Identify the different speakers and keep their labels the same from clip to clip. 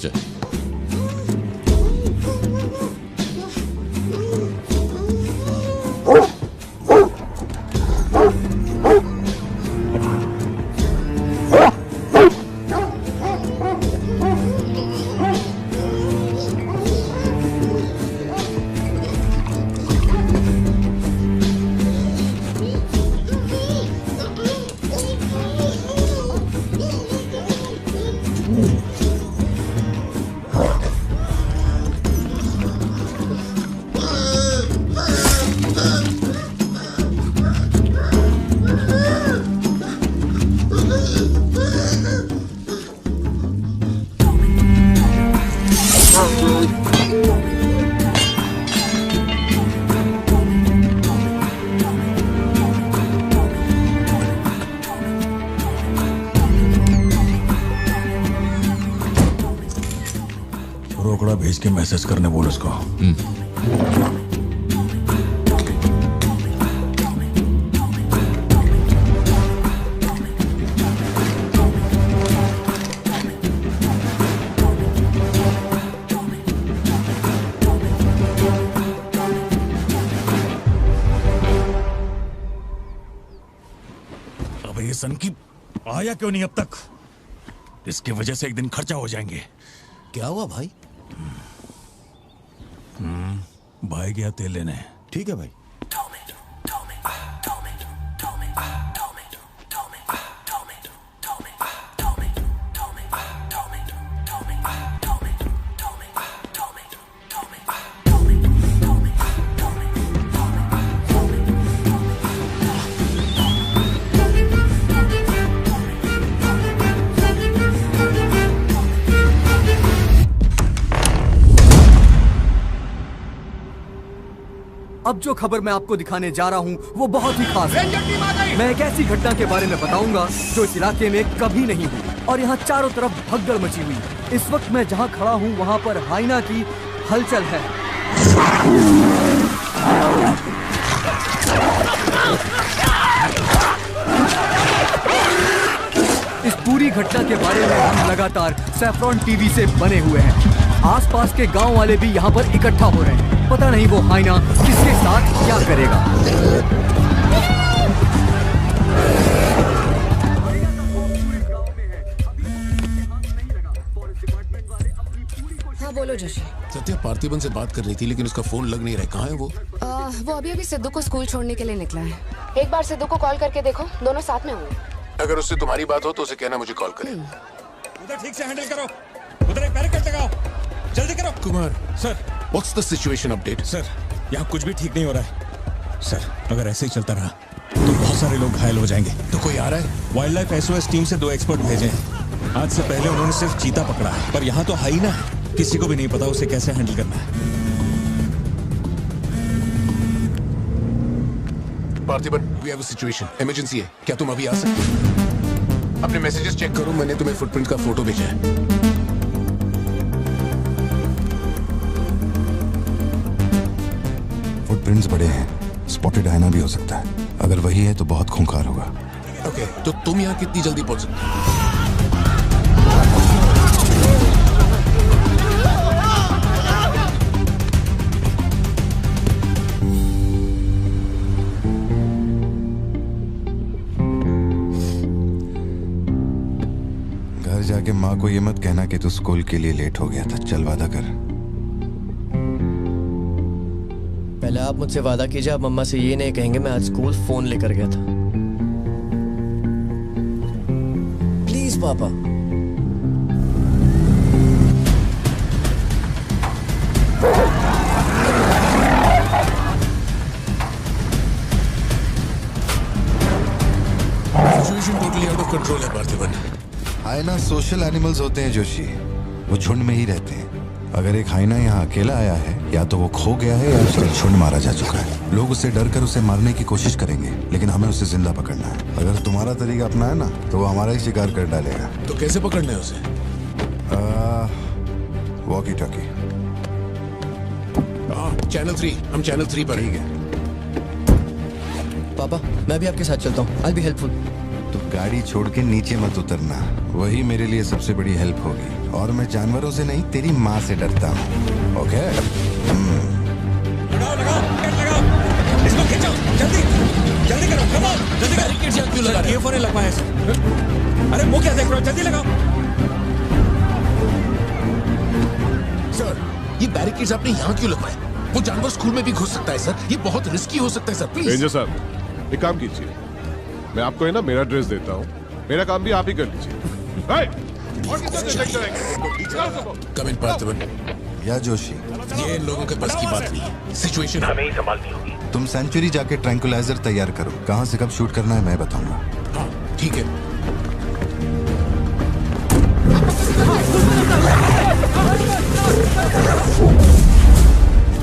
Speaker 1: नीचे।
Speaker 2: रोकड़ा भेज के मैसेज करने बोल उसको। अब ये सन की आया क्यों नहीं अब तक? इसकी वजह से एक दिन खर्चा हो जाएंगे।
Speaker 3: क्या हुआ भाई?
Speaker 2: भाई गया तेल लेने।
Speaker 3: ठीक है भाई।
Speaker 4: अब जो खबर मैं आपको दिखाने जा रहा हूँ वो बहुत ही खास है। मैं एक ऐसी घटना के बारे में बताऊंगा जो इस इलाके में कभी नहीं हुई और यहाँ चारों तरफ भगदड़ मची हुई। इस वक्त मैं जहाँ खड़ा हूँ वहाँ पर हाइना की हलचल है। इस पूरी घटना के बारे में हम लगातार सैफ्रॉन टीवी से बने हुए हैं। आसपास के गांव वाले भी यहाँ पर इकट्ठा हो रहे हैं। पता नहीं वो हाइना किसके साथ क्या करेगा।
Speaker 5: हाँ बोलो जोशी।
Speaker 3: सत्या पार्थिबन से बात कर रही थी लेकिन उसका फोन लग नहीं रहा है। कहाँ है वो?
Speaker 5: वो अभी सिद्धू को स्कूल छोड़ने के लिए निकला है। एक बार सिद्धू को कॉल करके देखो, दोनों साथ में होंगे।
Speaker 3: अगर उससे तुम्हारी बात हो तो उसे कहना मुझे कॉल करे।
Speaker 2: उधर ठीक से हैंडल करो, उधर एक बैरिकेड लगाओ, जल्दी करो।
Speaker 3: Kumar
Speaker 2: sir,
Speaker 3: what's the situation update?
Speaker 2: Sir यहाँ कुछ भी ठीक नहीं हो रहा है सर। अगर ऐसे ही चलता रहा तो बहुत सारे लोग घायल हो जाएंगे।
Speaker 3: तो कोई आ रहा है?
Speaker 2: वाइल्ड लाइफ एसओएस टीम से 2 एक्सपर्ट भेजे हैं। आज से पहले उन्होंने सिर्फ चीता पकड़ा है, पर यहाँ तो हाइना है। किसी को भी नहीं पता उसे कैसे हैंडल करना है।
Speaker 3: Parthiban, we have a situation, emergency है। क्या तुम अभी आ सकते? अपने मैसेजेस चेक करो, मैंने तुम्हें फुटप्रिंट का फोटो भेजा है।
Speaker 6: फुटप्रिंट्स बड़े हैं, स्पॉटेड हाइना भी हो सकता है। अगर वही है तो बहुत खूंखार होगा।
Speaker 3: ओके, तो तुम यहाँ कितनी जल्दी पहुंच सकते हो?
Speaker 6: घर जाके माँ को ये मत कहना कि तू स्कूल के लिए लेट हो गया था। चल वादा कर।
Speaker 7: पहले आप मुझसे वादा कीजिए, आप मम्मा से ये नहीं कहेंगे मैं आज स्कूल फोन लेकर गया था। प्लीज पापा।
Speaker 3: Situation totally out of control है पार्थिबन।
Speaker 6: हाइना सोशल एनिमल्स होते हैं जोशी, वो झुंड में ही रहते हैं। अगर एक हाइना यहाँ अकेला आया है, या तो वो खो गया है या उसका झुंड मारा जा चुका है। लोग उससे डर कर उसे मारने की कोशिश करेंगे, लेकिन हमें उसे जिंदा पकड़ना है। अगर तुम्हारा तरीका अपना है ना तो वो हमारा ही शिकार कर डालेगा।
Speaker 3: तो कैसे पकड़ना है उसे?
Speaker 6: Walkie talkie.
Speaker 3: चैनल 3, हम चैनल 3 पर।
Speaker 6: ठीक है
Speaker 7: पापा मैं भी आपके साथ चलता हूँ। I'll be helpful।
Speaker 6: तो गाड़ी छोड़ के नीचे मत उतरना, वही मेरे लिए सबसे बड़ी हेल्प होगी। और मैं जानवरों से नहीं, तेरी माँ से डरता हूँ। ओके?
Speaker 2: लगाओ लगाओ गेट लगाओ, इसको खींचो, जल्दी जल्दी करो, कम ऑन, जल्दी करो।
Speaker 7: बैरिकेड यहाँ क्यों लगा रहे हो?
Speaker 2: ये फोन लगवाया सर। अरे मुंह क्या देख रहे हो, जल्दी लगाओ।
Speaker 3: सर, ये बैरिकेड्स आपने यहाँ क्यों लगवाए? वो जानवर स्कूल में भी घुस सकता है सर, ये बहुत रिस्की हो सकता है सर, प्लीज।
Speaker 1: रेंजर साहब, एक काम कीजिए, मैं आपको है ना मेरा ड्रेस देता हूँ, मेरा काम भी आप ही कर लीजिए।
Speaker 3: कम इन पार्थिवन।
Speaker 6: या जोशी,
Speaker 3: ये इन लोगों के बस की बात नहीं है, सिचुएशन हमें ही संभालनी होगी।
Speaker 6: तुम सेंचुरी जाके ट्रैंकुलाइजर तैयार करो। कहाँ से कब शूट करना है मैं बताऊंगा।
Speaker 3: हाँ, ठीक है।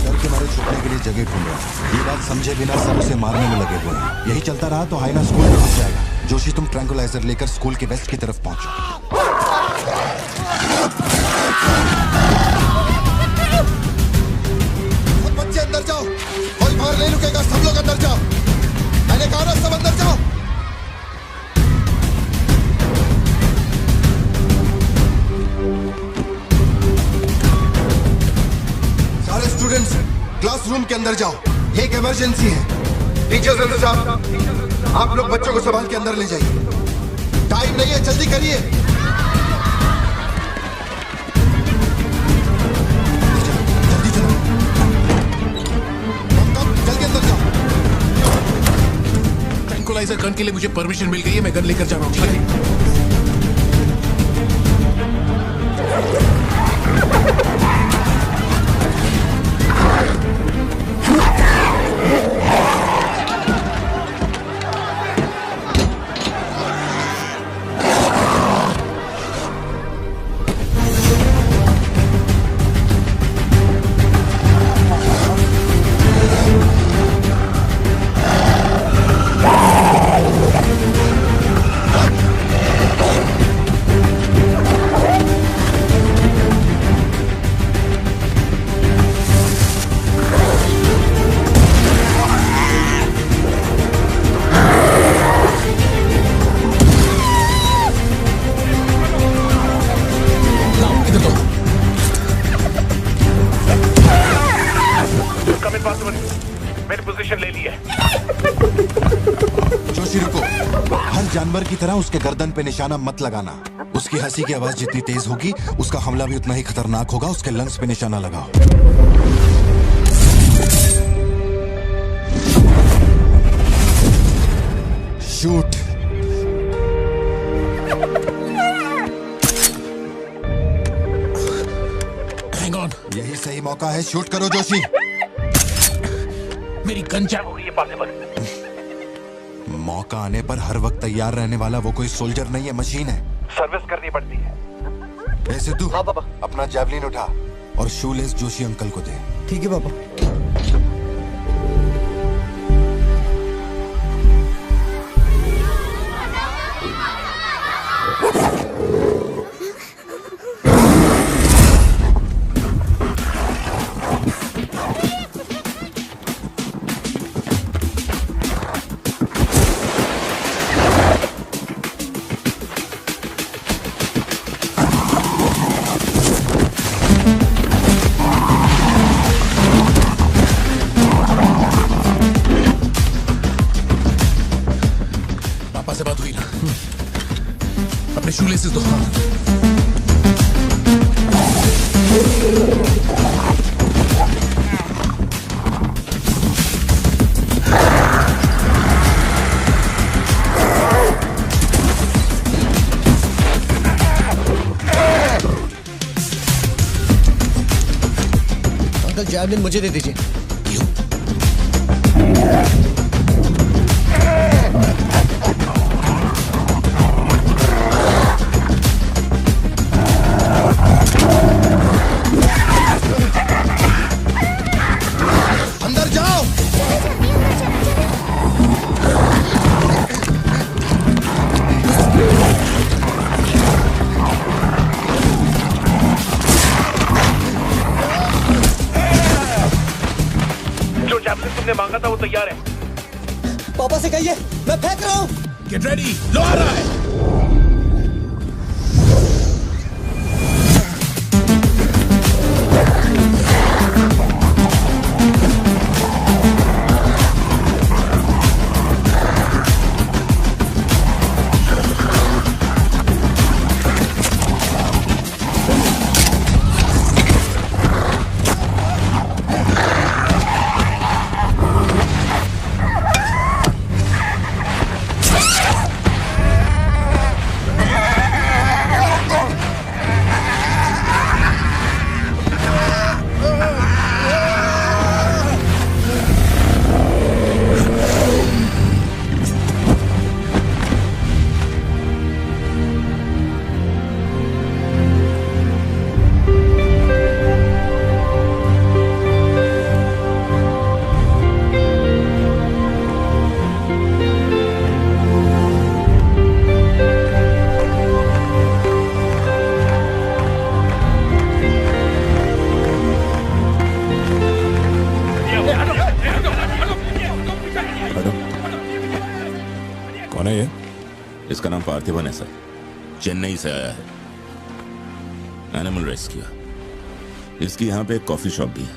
Speaker 6: डर के मारे छुपने के लिए जगह ढूंढ रहा है। ये बात समझे बिना सब उसे मारने में लगे हुए हैं। यही चलता रहा तो हाइना स्कूल में घुस जाएगा। जोशी, तुम ट्रैंकुलाइजर लेकर स्कूल के वेस्ट की तरफ पहुंचो। सब बच्चे अंदर जाओ, कोई बाहर नहीं रुकेगा, सब लोग अंदर जाओ। मैंने कहा ना, सब अंदर जाओ। सारे स्टूडेंट्स क्लासरूम के अंदर जाओ, ये एक इमरजेंसी है। टीचर्स अंदर जाओ, आप लोग बच्चों को संभाल के अंदर ले जाइए। टाइम नहीं है, जल्दी करिए। जल्दी चलो, कम जल्दी अंदर जाओ।
Speaker 3: ट्रैंकुलाइजर गन के लिए मुझे परमिशन मिल गई है, मैं गन लेकर जा रहा हूँ, ठीक है?
Speaker 8: मैंने पोजीशन ले ली है।
Speaker 6: जोशी रुको, हर जानवर की तरह उसके गर्दन पे निशाना मत लगाना। उसकी हंसी की आवाज जितनी तेज होगी, उसका हमला भी उतना ही खतरनाक होगा। उसके लंग्स पे निशाना लगाओ। शूट।
Speaker 3: हैंग ऑन,
Speaker 6: यही सही मौका है, शूट करो जोशी।
Speaker 3: मेरी गन जैम हो गई है पार्थिवन।
Speaker 6: मौका आने पर हर वक्त तैयार रहने वाला वो कोई सोल्जर नहीं है, मशीन है।
Speaker 8: सर्विस करनी पड़ती है।
Speaker 6: ऐसे तू
Speaker 7: हाँ पापा।
Speaker 6: अपना जैवलिन उठा और शूलेस जोशी अंकल को दे।
Speaker 7: ठीक है पापा।
Speaker 3: पापा से बात हुई ना? अपने शूलेसेस दो।
Speaker 7: अंकल जैवलिन मुझे दे दीजिए।
Speaker 3: क्यों?
Speaker 6: अंदर जाओ।
Speaker 8: जो जैवलिन तुमने मांगा था वो तैयार है।
Speaker 7: पापा से कहिए मैं फेंक रहा हूँ।
Speaker 2: गेट रेडी, लो आ रहा है। कौन है ये?
Speaker 9: इसका नाम पार्थिवन है सर, चेन्नई से आया है, एनिमल रेस्क्यू। इसकी यहाँ पे एक कॉफी शॉप भी है।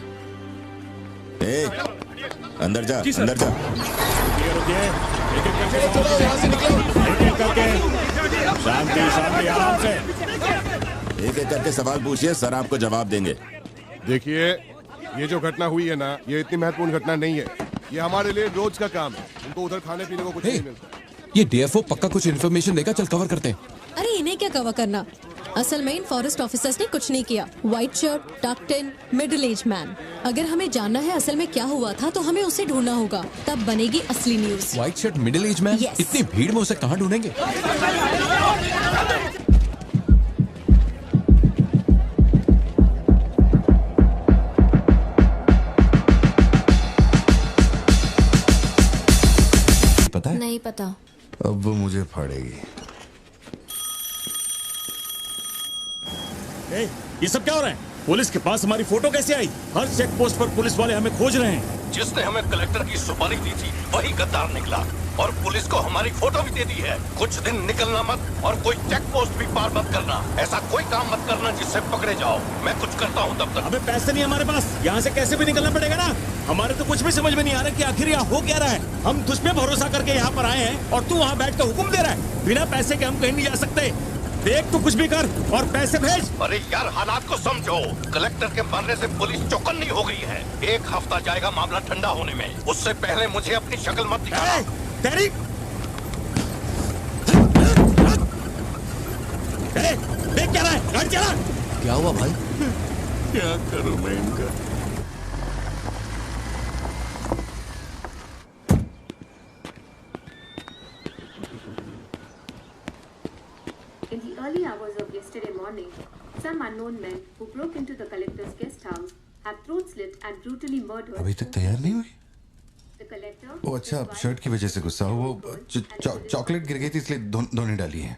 Speaker 9: अंदर जा, अंदर जा।
Speaker 2: शांति शांति, आराम से।
Speaker 9: एक एक करके सवाल पूछिए, सर आपको जवाब देंगे।
Speaker 1: देखिए, ये जो घटना हुई है ना, ये इतनी महत्वपूर्ण घटना नहीं है। ये हमारे लिए रोज का काम है। उनको उधर खाने पीने को कुछ नहीं मिलता।
Speaker 3: ये डीएफओ पक्का कुछ इन्फॉर्मेशन देगा, चल कवर करते हैं।
Speaker 10: अरे इन्हें क्या कवर करना, असल में इन फॉरेस्ट ऑफिसर्स ने कुछ नहीं किया। व्हाइट शर्ट, टक्ड इन, मिडिल एज मैन। अगर हमें जानना है असल में क्या हुआ था तो हमें उसे ढूंढना होगा, तब बनेगी असली news.
Speaker 3: White shirt, middle age man,
Speaker 10: Yes.
Speaker 3: इतनी भीड़ में उसे कहाँ ढूंढेंगे?
Speaker 6: पता है?
Speaker 10: नहीं पता।
Speaker 6: अब वो मुझे फाड़ेगी।
Speaker 2: ये सब क्या हो रहा है? पुलिस के पास हमारी फोटो कैसे आई? हर चेक पोस्ट पर पुलिस वाले हमें खोज रहे हैं।
Speaker 8: जिसने हमें कलेक्टर की सुपारी दी थी वही गद्दार निकला और पुलिस को हमारी फोटो भी दे दी है। कुछ दिन निकलना मत और कोई चेक पोस्ट भी पार मत करना। ऐसा कोई काम मत करना जिससे पकड़े जाओ। मैं कुछ करता हूँ तब तक।
Speaker 2: अबे पैसे नहीं हमारे पास, यहाँ से कैसे भी निकलना पड़ेगा ना। हमारे तो कुछ भी समझ में नहीं आ रहा कि आखिर यहाँ हो क्या रहा है। हम तुझ पे भरोसा करके यहाँ पर आए हैं और तू वहाँ बैठ कर हुक्म दे रहा है। बिना पैसे के हम कहीं नहीं जा सकते। देख तू कुछ भी कर और पैसे भेज।
Speaker 8: अरे यार, हालात को समझो। कलेक्टर के मरने से पुलिस चौकन्नी हो गई है। 1 हफ्ता जाएगा मामला ठंडा होने में। उससे पहले मुझे अपनी शक्ल मत दिखाना।
Speaker 2: तेरी देख क्या रहा है, गाड़ी चला।
Speaker 7: क्या हुआ भाई?
Speaker 2: क्या करूं मैं इनका?
Speaker 11: In the early hours of yesterday morning, some unknown men who broke into the collector's guest house have throat slit and brutally murdered.
Speaker 6: अभी तक तैयार नहीं हुई?
Speaker 11: The collector.
Speaker 6: वो अच्छा, शर्ट की वजह से गुस्सा हो। वो चॉकलेट गिर गई थी इसलिए धोने डाली है।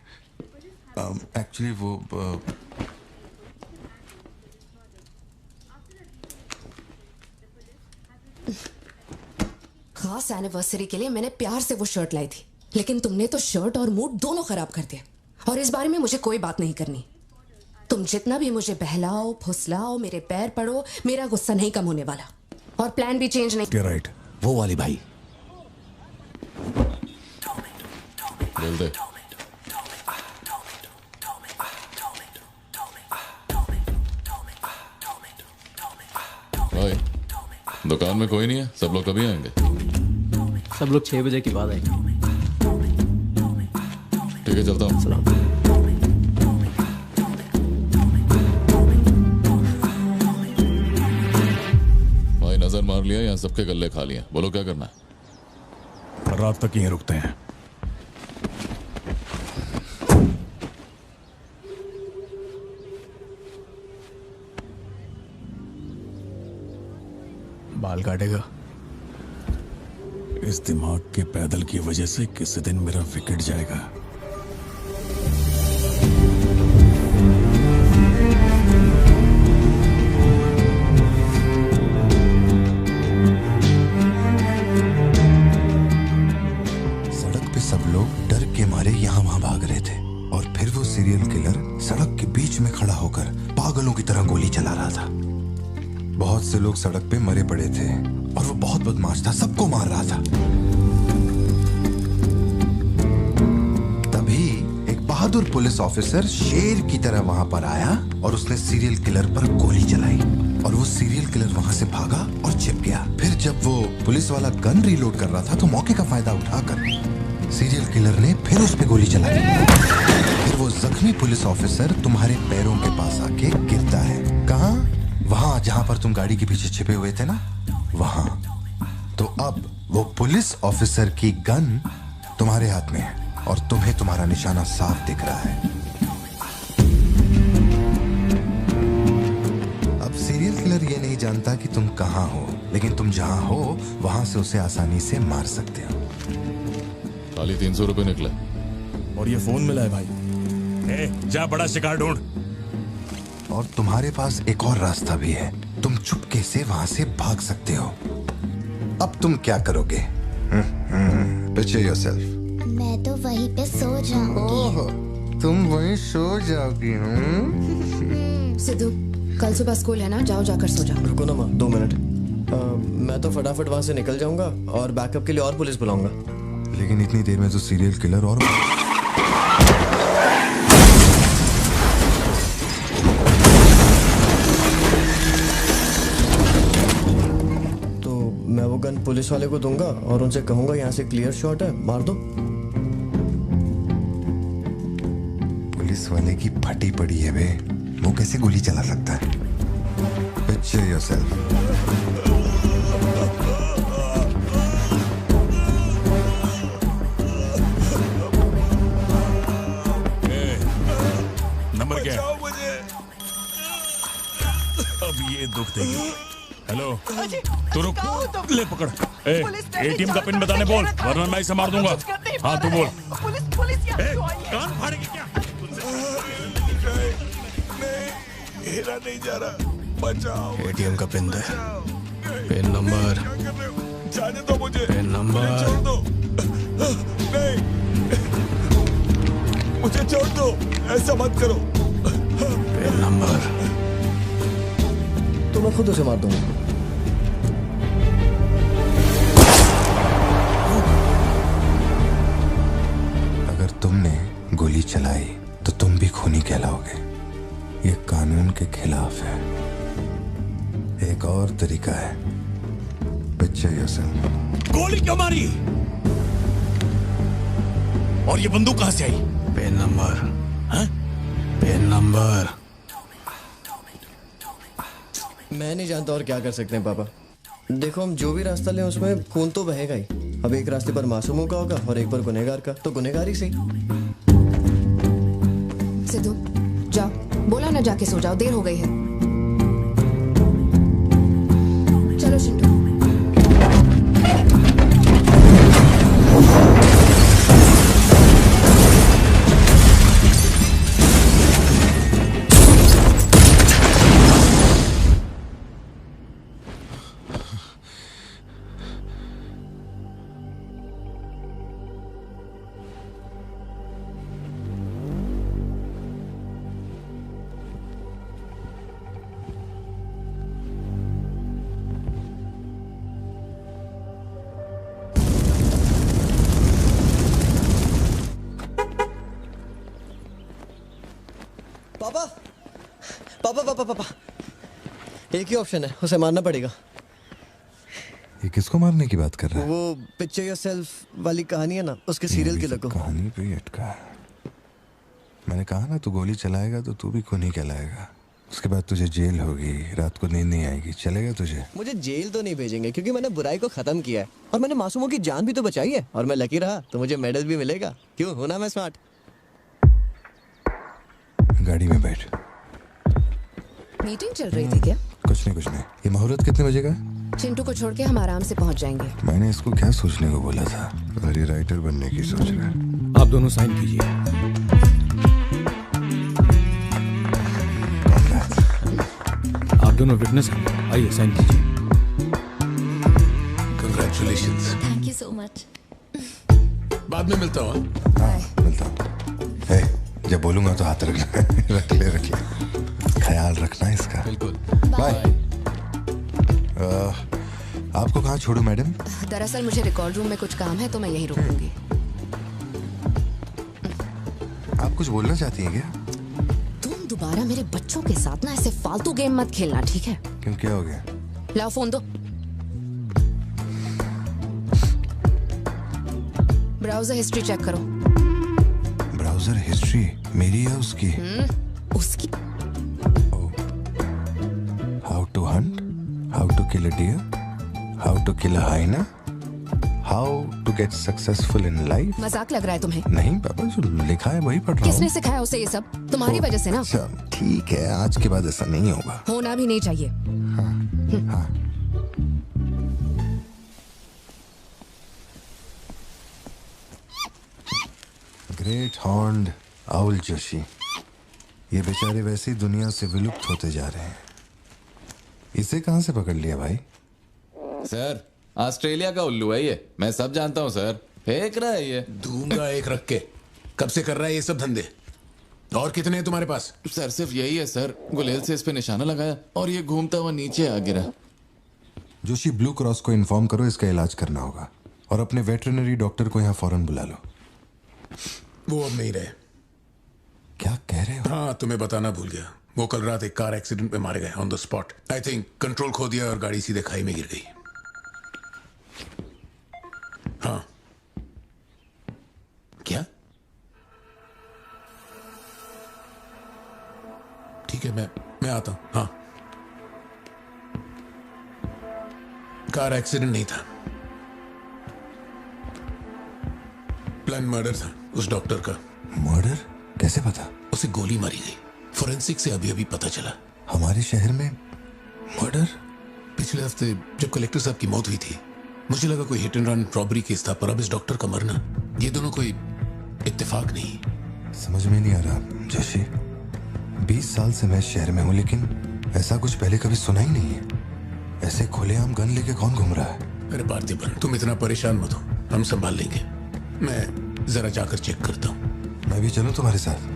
Speaker 6: एक्चुअली वो
Speaker 5: खास एनिवर्सरी के लिए मैंने प्यार से वो शर्ट लाई थी, लेकिन तुमने तो शर्ट और मूड दोनों खराब कर दिया। और इस बारे में मुझे कोई बात नहीं करनी। तुम जितना भी मुझे बहलाओ फुसलाओ, मेरे पैर पड़ो, मेरा गुस्सा नहीं कम होने वाला। और प्लान भी चेंज नहीं।
Speaker 2: राइट,
Speaker 3: वो वाली भाई।
Speaker 9: बोल दे। भाई, दुकान में कोई नहीं है, सब लोग कभी आएंगे?
Speaker 7: सब लोग 6 बजे की बात है।
Speaker 9: ठीक है, चलता हूँ। भाई नजर मार लिया, यहाँ सबके गल्ले खा लिए। बोलो क्या करना है?
Speaker 2: रात तक यहीं रुकते हैं। बाल काटेगा? इस दिमाग के पैदल की वजह से किसी दिन मेरा विकेट जाएगा।
Speaker 6: सड़क पे सब लोग डर से लोग सड़क पे मरे पड़े थे और वो बहुत बदमाश था, सबको मार रहा था। तभी एक बहादुर पुलिस ऑफिसर शेर की तरह वहां पर आया और उसने सीरियल किलर पर गोली चलाई और वो सीरियल किलर वहां से भागा और छिप गया। फिर जब वो पुलिस वाला गन रीलोड कर रहा था तो मौके का फायदा उठाकर सीरियल किलर ने फिर उस पे गोली चलाई। फिर वो जख्मी पुलिस ऑफिसर तुम्हारे पैरों के पास आके गिरता है। कहाँ? वहां जहां पर तुम गाड़ी के पीछे छिपे हुए थे ना, वहां। तो अब वो पुलिस ऑफिसर की गन तुम्हारे हाथ में है और तुम्हें तुम्हारा निशाना साफ दिख रहा है। अब सीरियल किलर ये नहीं जानता कि तुम कहां हो, लेकिन तुम जहां हो वहां से उसे आसानी से मार सकते हो।
Speaker 12: खाली 300 रुपए निकले
Speaker 2: और ये फोन मिला है भाई। जा बड़ा शिकार ढूंढ।
Speaker 6: और तुम्हारे पास एक और रास्ता भी है, तुम चुपके से वहां से भाग सकते हो। अब तुम क्या करोगे? Picture yourself.
Speaker 13: मैं तो वहीं पे सो जाऊंगी।
Speaker 6: तुम वहीं सो जाओगी?
Speaker 5: सिद्धू, कल सुबह स्कूल है ना, जाओ जाकर सो जाओ।
Speaker 7: रुको ना माँ, 2 मिनट। मैं तो फटाफट वहां से निकल जाऊंगा और बैकअप के लिए और पुलिस बुलाऊंगा।
Speaker 6: लेकिन इतनी देर में तो सीरियल किलर और
Speaker 7: मैं वो गन पुलिस वाले को दूंगा और उनसे कहूंगा यहाँ से क्लियर शॉट है, मार दो।
Speaker 6: पुलिस वाले की फटी पड़ी है बे, वो कैसे गोली चला सकता है? Picture yourself.
Speaker 2: नंबर क्या है? अब ये दुख देगी। हेलो, तू रुक, ले पकड़। एटीएम का पिन बताने बोल, वरना मैं इसे मार दूंगा। हाँ तू बोल। कान फाड़ेगी क्या?
Speaker 8: मेरा नहीं जा रहा, बचाओ।
Speaker 3: एटीएम का पिन दे, पिन नंबर।
Speaker 8: जाने दो मुझे,
Speaker 3: पिन नंबर।
Speaker 8: छोड़ दो, नहीं, मुझे छोड़ दो, ऐसा मत करो।
Speaker 3: Pin number.
Speaker 7: तो मैं खुद उसे मार दूंगा।
Speaker 6: अगर तुमने गोली चलाई तो तुम भी खूनी कहलाओगे। ये कानून के खिलाफ है। एक और तरीका है। Picture yourself.
Speaker 2: गोली क्यों मारी? और ये बंदूक कहां से आई?
Speaker 3: Pin number.
Speaker 2: हाँ?
Speaker 3: Pin number.
Speaker 7: मैं नहीं जानता और क्या कर सकते हैं पापा। देखो, हम जो भी रास्ता लें उसमें खून तो बहेगा ही। अब एक रास्ते पर मासूमों का होगा और एक पर गुनहगार का, तो गुनहगार ही सही।
Speaker 5: सिद्धू, जाओ, बोला ना जाके सो जाओ, देर हो गई है। चलो शिंटू।
Speaker 7: पापा, एक ही ऑप्शन है, उसे मारना पड़ेगा।
Speaker 6: ये किसको मारने की बात कर रहा है?
Speaker 7: वो पिक्चर योरसेल्फ वाली कहानी है ना, उसके सीरियल किलर को।
Speaker 6: कहानी पे ही अटका है। मैंने कहा ना, तू गोली चलाएगा तो तू भी खूनी कहलाएगा। उसके बाद तुझे जेल होगी, रात को नींद नहीं आएगी। चलेगा तुझे?
Speaker 7: मुझे जेल तो नहीं भेजेंगे क्योंकि मैंने बुराई को खत्म किया है और मैंने मासूमों की जान भी तो बचाई है। और मैं लकी रहा तो मुझे मेडल भी मिलेगा। क्यों, हूं ना मैं स्मार्ट?
Speaker 6: गाड़ी में बैठ।
Speaker 5: मीटिंग चल रही थी क्या?
Speaker 6: कुछ नहीं। ये मुहूर्त कितने बजे का?
Speaker 5: चिंटू को छोड़ के हम आराम से पहुंच जाएंगे।
Speaker 6: मैंने इसको क्या सोचने को बोला था? और ये राइटर बनने की सोच रहा है।
Speaker 2: आप दोनों साइन कीजिए। आप दोनों विटनेस हैं, आइए साइन कीजिए।
Speaker 3: Congratulations.
Speaker 13: Thank you so much.
Speaker 3: बाद में मिलता हूँ।
Speaker 6: हाँ, मिलता हूँ। जब बोलूंगा तो हाथ रखना। रख ले। ख्याल रखना इसका।
Speaker 3: बिल्कुल।
Speaker 6: बाय। आपको कहाँ छोड़ूं मैडम?
Speaker 5: दरअसल मुझे रिकॉर्ड रूम में कुछ काम है तो मैं यहीं रुकूंगी।
Speaker 6: आप कुछ बोलना चाहती हैं क्या?
Speaker 5: तुम दोबारा मेरे बच्चों के साथ ना ऐसे फालतू गेम मत खेलना, ठीक है?
Speaker 6: क्यों, क्या हो गया?
Speaker 5: लाओ फोन दो। ब्राउजर हिस्ट्री चेक करो।
Speaker 6: ब्राउजर हिस्ट्री मेरी या उसकी?
Speaker 5: उसकी।
Speaker 6: How to hunt, how to kill a deer, how to kill a hyena, how to get successful in life.
Speaker 5: मजाक लग रहा है तुम्हें?
Speaker 6: नहीं पापा, जो लिखा है वही पढ़ रहा हूँ।
Speaker 5: किसने सिखाया उसे ये सब? तुम्हारी वजह से ना।
Speaker 6: अच्छा ठीक है, आज के बाद ऐसा नहीं होगा।
Speaker 5: होना भी नहीं चाहिए।
Speaker 6: हाँ। ग्रेट हॉर्न्ड आउल जोशी, ये बेचारे वैसे ही दुनिया से विलुप्त होते जा रहे हैं। इसे कहां से पकड़ लिया भाई?
Speaker 12: सर ऑस्ट्रेलिया का उल्लू है ये, मैं सब जानता हूँ सर। फेंक रहा है ये।
Speaker 3: दूंगा एक रख के। कब से कर रहा है ये सब धंधे? और कितने हैं तुम्हारे पास?
Speaker 12: सर सिर्फ यही है सर। गुलेल से इस पे निशाना लगाया और ये घूमता हुआ नीचे आ गिरा।
Speaker 6: जोशी, ब्लू क्रॉस को इन्फॉर्म करो, इसका इलाज करना होगा। और अपने वेटरनरी डॉक्टर को यहाँ फौरन बुला लो।
Speaker 3: वो अब नहीं रहे।
Speaker 6: क्या कह रहे हो?
Speaker 3: हाँ, तुम्हें बताना भूल गया। वो कल रात एक कार एक्सीडेंट में मारे गए on the spot. I think control खो दिया और गाड़ी सीधे खाई में गिर गई। हाँ। क्या? ठीक है, मैं आता हूं। हाँ, कार एक्सीडेंट नहीं था, प्लान मर्डर था उस डॉक्टर का।
Speaker 6: मर्डर? कैसे पता?
Speaker 3: उसे गोली मारी गई। फोरेंसिक से अभी अभी पता चला।
Speaker 6: हमारे शहर में मर्डर?
Speaker 3: पिछले हफ्ते जब कलेक्टर साहब की मौत हुई थी, मुझे लगा कोई hit and run robbery case था, पर अब इस डॉक्टर का मरना, ये दोनों कोई इत्तेफाक नहीं।
Speaker 6: समझ में नहीं आ रहा जोशी। 20 साल से मैं शहर में हूँ, लेकिन ऐसा कुछ पहले कभी सुना ही नहीं है। ऐसे खुलेआम गन लेके कौन घूम रहा है?
Speaker 3: अरे पार्थिबन, तुम इतना परेशान मत हो, हम संभाल लेंगे। मैं जरा जाकर चेक करता हूँ।
Speaker 6: मैं भी चलूं तुम्हारे साथ?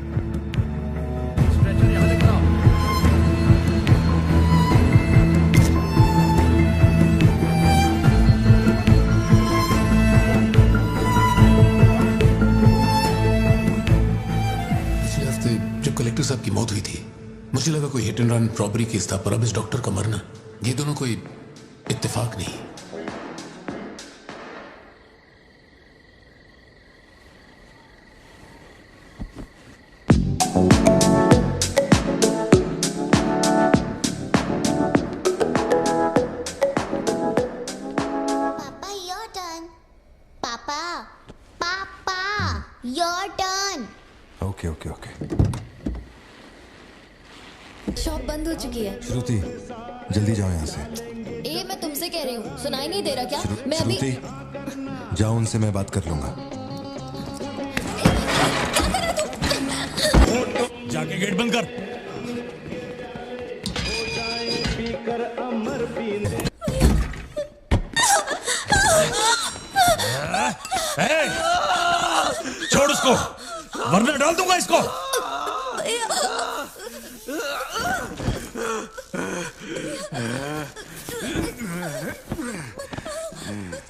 Speaker 3: कलेक्टर साहब की मौत हुई थी, मुझे लगा कोई hit and run robbery case था, पर अब इस डॉक्टर का मरना, ये दोनों कोई इत्तेफाक नहीं।
Speaker 13: पापा योर टर्न। पापा पापा your turn.
Speaker 6: Okay okay okay.
Speaker 14: Shop बंद हो चुकी है।
Speaker 6: श्रुति, जल्दी जाओ यहाँ से।
Speaker 14: ए, मैं तुमसे कह रही हूँ, सुनाई नहीं दे रहा क्या? मैं अभी
Speaker 6: श्रुति, जाओ, उनसे मैं बात कर लूंगा।
Speaker 2: जाके गेट बंद कर। छोड़ उसको, वरना डाल दूंगा इसको।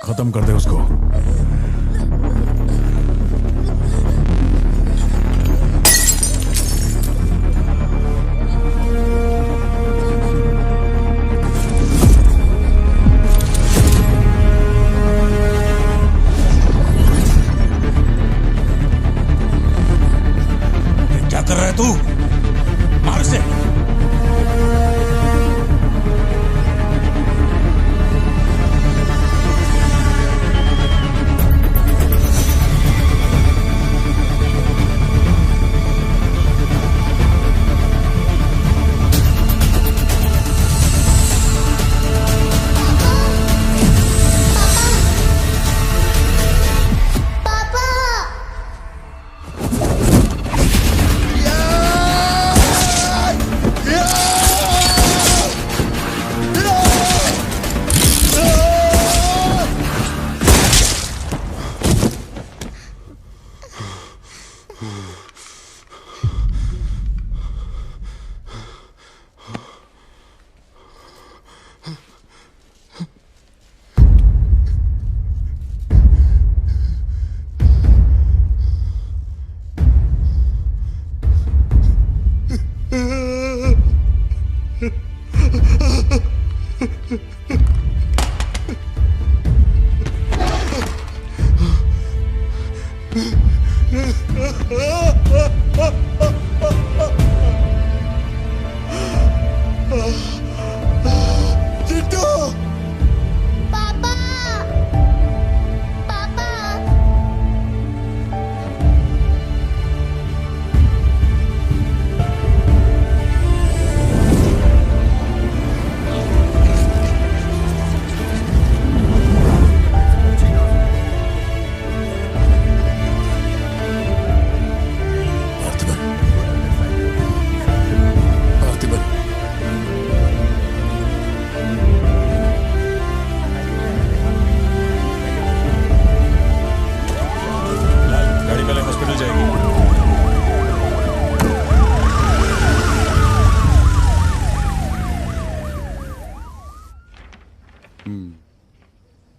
Speaker 2: खत्म कर दे उसको। क्या कर रहा है तू? मार से।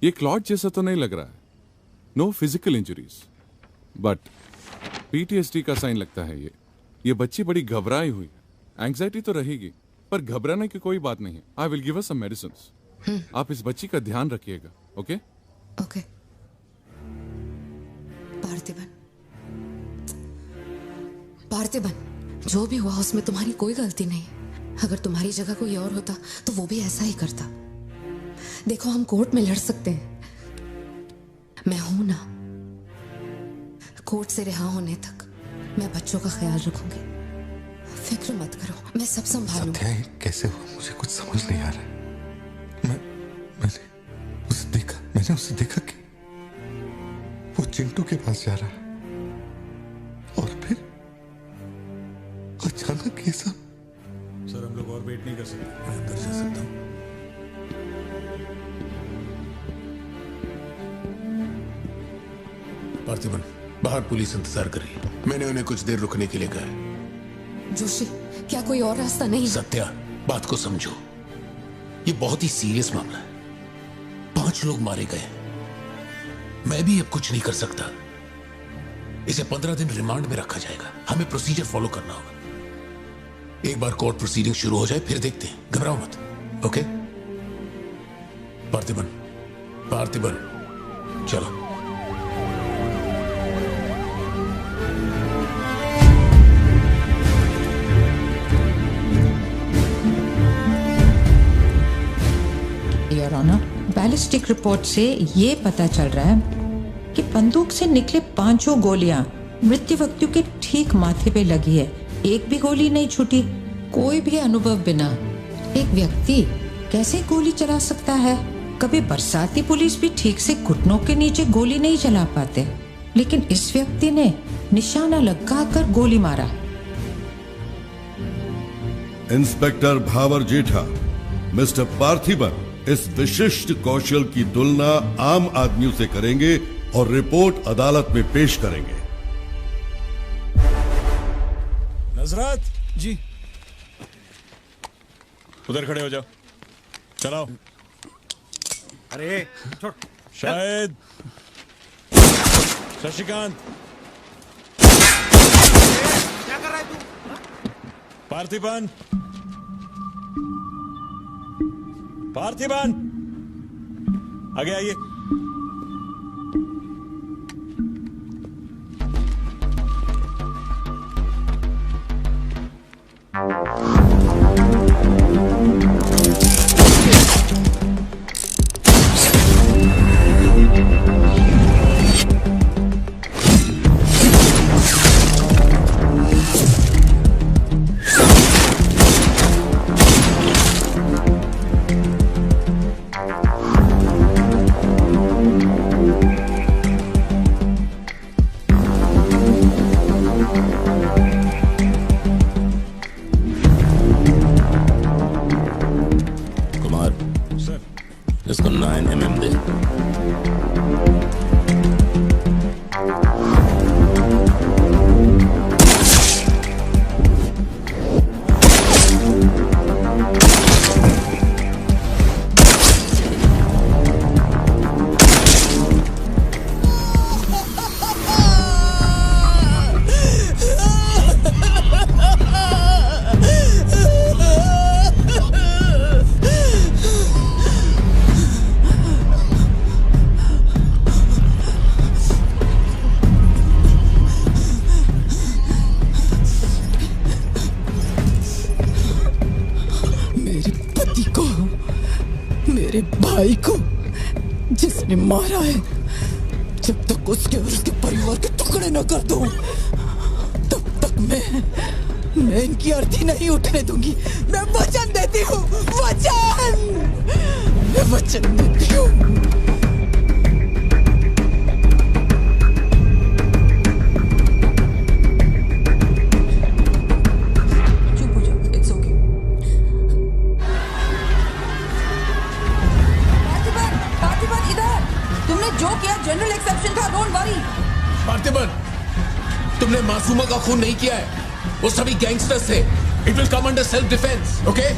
Speaker 15: ये क्लॉट जैसा तो नहीं लग रहा है। No physical injuries, but PTSD का साइन लगता है ये बच्ची बड़ी घबराई हुई है। एंग्जाइटी तो रहेगी, पर घबराने की कोई बात नहीं है। I will give her some medicines. आप इस बच्ची का ध्यान रखिएगा, ओके?
Speaker 5: ओके। पार्थिबन, जो भी हुआ उसमें तुम्हारी कोई गलती नहीं। अगर तुम्हारी जगह कोई और होता तो वो भी ऐसा ही करता। देखो, हम कोर्ट में लड़ सकते हैं, मैं हूं ना। कोर्ट से रिहा होने तक मैं बच्चों का ख्याल रखूंगी। फिक्र मत करो, मैं सब संभालूंगी।
Speaker 6: सत्या, ये कैसे हुआ मुझे कुछ समझ नहीं आ रहा। मैंने उसे देखा कि वो चिंटू के पास जा रहा है, और फिर अचानक ये सब।
Speaker 2: सर, हम लोग और वेट नहीं कर सकते।
Speaker 3: मैं अंदर जा सकता हूँ? पार्थिबन, बाहर पुलिस इंतजार कर रही है। मैंने उन्हें कुछ देर रुकने के लिए कहा है।
Speaker 5: जोशी, क्या कोई और रास्ता नहीं?
Speaker 3: सत्या, बात को समझो। ये बहुत ही सीरियस मामला है। 5 लोग मारे गए। मैं भी अब कुछ नहीं कर सकता। इसे 15 दिन रिमांड में रखा जाएगा। हमें प्रोसीजर फॉलो करना होगा। एक बार कोर्ट प्रोसीडिंग शुरू हो जाए फिर देखते हैं। घबराओ मत, ओके? पार्थिबन, चलो।
Speaker 16: योर ऑनर, बैलिस्टिक रिपोर्ट से ये पता चल रहा है कि बंदूक से निकले 5 गोलियां मृत्यु व्यक्ति के ठीक माथे पे लगी है। एक भी गोली नहीं छूटी। कोई भी अनुभव बिना एक व्यक्ति कैसे गोली चला सकता है? कभी बरसाती पुलिस भी ठीक से घुटनों के नीचे गोली नहीं चला पाते, लेकिन इस व्यक्ति ने निशाना लगाकर गोली मारा।
Speaker 17: इंस्पेक्टर भावर जेठा, मिस्टर पार्थिबन इस विशिष्ट कौशल की तुलना आम आदमियों से करेंगे और रिपोर्ट अदालत में पेश करेंगे।
Speaker 2: नजरत जी, उधर खड़े हो जाओ। चलाओ।
Speaker 18: अरे छोड़।
Speaker 2: शायद शशिकांत,
Speaker 18: क्या कर रहा है तू?
Speaker 2: पार्थिबन, आगे आइए।
Speaker 9: इसको 9mm दे।
Speaker 19: मेरे भाई को जिसने मारा है, जब तक उसके और उसके परिवार के टुकड़े न कर दूं, तब तक मैं इनकी अर्थी नहीं उठने दूंगी। मैं वचन देती हूँ, मैं वचन देती हूँ।
Speaker 16: जनरल एक्सेप्शन था, डोंट वरी।
Speaker 3: पार्थिबन, तुमने मासूमा का खून नहीं किया है। वो सभी गैंगस्टर्स थे। It will come under self defence, okay?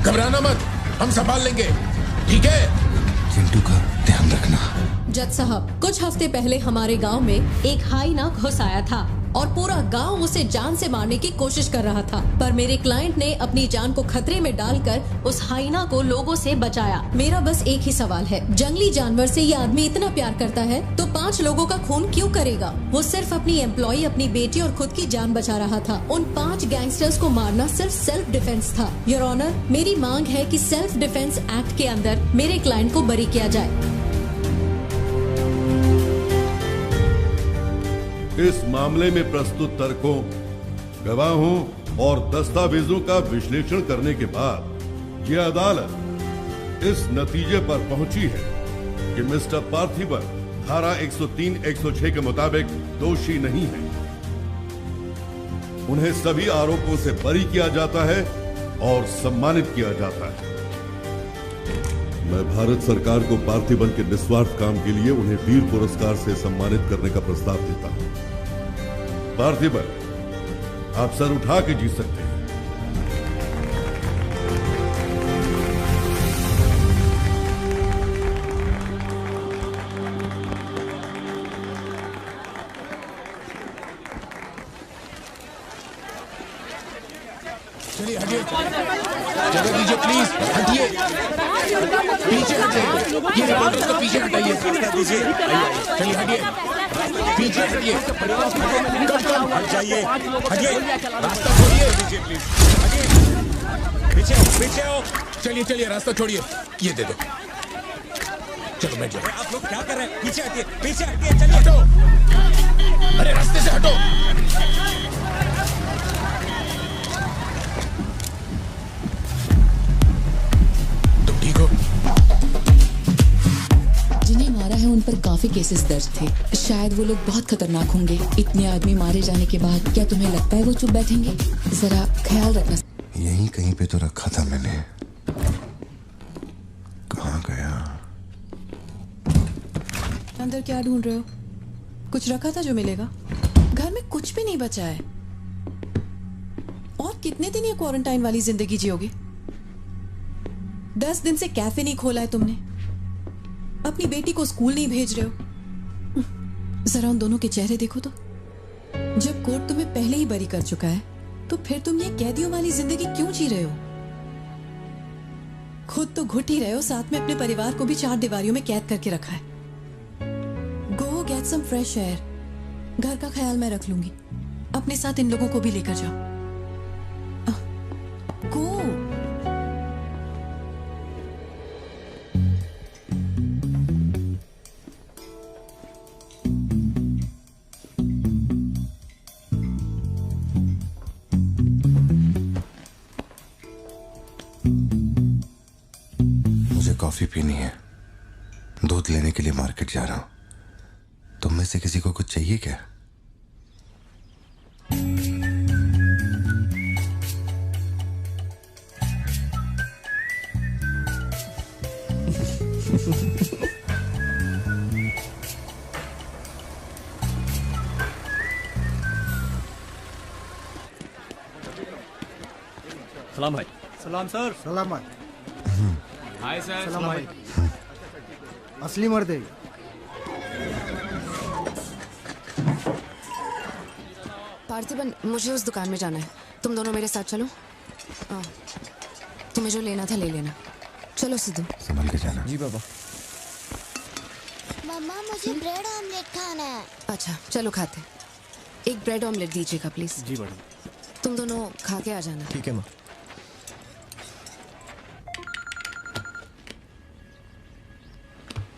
Speaker 3: घबराना मत, हम संभाल लेंगे, ठीक है?
Speaker 6: पिंटू का ध्यान रखना।
Speaker 10: जज साहब, कुछ हफ्ते पहले हमारे गांव में एक हाइना घुस आया था और पूरा गांव उसे जान से मारने की कोशिश कर रहा था, पर मेरे क्लाइंट ने अपनी जान को खतरे में डालकर उस हाइना को लोगों से बचाया। मेरा बस एक ही सवाल है, जंगली जानवर से ये आदमी इतना प्यार करता है तो 5 लोगों का खून क्यों करेगा? वो सिर्फ अपनी एम्प्लॉय, अपनी बेटी और खुद की जान बचा रहा था। उन 5 गैंगस्टर्स को मारना सिर्फ सेल्फ डिफेंस था। योर ऑनर, मेरी मांग है कि सेल्फ डिफेंस एक्ट के अंदर मेरे क्लाइंट को बरी किया जाए।
Speaker 17: इस मामले में प्रस्तुत तर्कों, गवाहों और दस्तावेजों का विश्लेषण करने के बाद यह अदालत इस नतीजे पर पहुंची है कि मिस्टर पार्थिबन धारा 103-106 के मुताबिक दोषी नहीं है। उन्हें सभी आरोपों से बरी किया जाता है और सम्मानित किया जाता है। मैं भारत सरकार को पार्थिबन के निस्वार्थ काम के लिए उन्हें वीर पुरस्कार से सम्मानित करने का प्रस्ताव देता हूं। पार्थिबन, आप सर उठा के जीत सकते हैं।
Speaker 3: चलिए हटिए, जगह दीजिए प्लीज, हटिए, पीछे हटिए, ये रिपोर्टर को पीछे हटाइए, चलिए हटिए, पीछे हटिए,
Speaker 2: हट जाइए, हटिए, रास्ता छोड़िए, दीजिए प्लीज, हटिए, पीछे हो, पीछे हो,
Speaker 3: चलिए चलिए रास्ता छोड़िए, ये दे दो, चलो बैठ जाओ।
Speaker 2: आप लोग क्या कर रहे हैं? पीछे हटिए, चलिए,
Speaker 3: हटो, अरे रास्ते से हटो।
Speaker 20: जिन्हें मारा है उन पर काफी केसेस दर्ज थे। शायद वो लोग बहुत खतरनाक होंगे। इतने आदमी मारे जाने के बाद क्या तुम्हें लगता है वो चुप बैठेंगे? जरा ख्याल रखना।
Speaker 6: यहीं कहीं पे तो रखा था मैंने, कहाँ गया?
Speaker 19: अंदर क्या ढूंढ रहे हो? कुछ रखा था जो मिलेगा? घर में कुछ भी नहीं बचा है। और कितने दिन ये क्वारंटाइन वाली जिंदगी जियोगे? 10 दिन से कैफे नहीं खोला है तुमने, अपनी बेटी को स्कूल नहीं भेज रहे हो। जरा उन दोनों के चेहरे देखो तो। जब कोर्ट तुम्हें पहले ही बरी कर चुका है तो फिर तुम ये कैदियों वाली जिंदगी क्यों जी रहे हो? खुद तो घुट ही रहे हो, साथ में अपने परिवार को भी 4 दीवारियों में कैद करके रखा है। Go get some fresh air. घर का ख्याल मैं रख लूंगी। अपने साथ इन लोगों को भी लेकर जाओ। गो।
Speaker 6: कॉफी पीनी है, दूध लेने के लिए मार्केट जा रहा हूं। तुम में से किसी को कुछ चाहिए क्या?
Speaker 18: सलाम भाई। सलाम सर।
Speaker 21: सलाम भाई।
Speaker 18: Hi sir.
Speaker 21: सलाम भाई। असली मर्द है।
Speaker 5: पार्थिबन, मुझे उस दुकान में जाना है, तुम दोनों मेरे साथ चलो। तुम्हें जो लेना था ले लेना। चलो सिद्धू।
Speaker 6: संभल के जाना।
Speaker 7: जी बाबा।
Speaker 13: मम्मा मुझे ब्रेड ऑमलेट खाना है।
Speaker 5: अच्छा चलो खाते। एक ब्रेड ऑमलेट दीजिएगा प्लीज।
Speaker 7: जी मैडम।
Speaker 5: तुम दोनों खा के आ जाना।
Speaker 7: ठीक है माँ।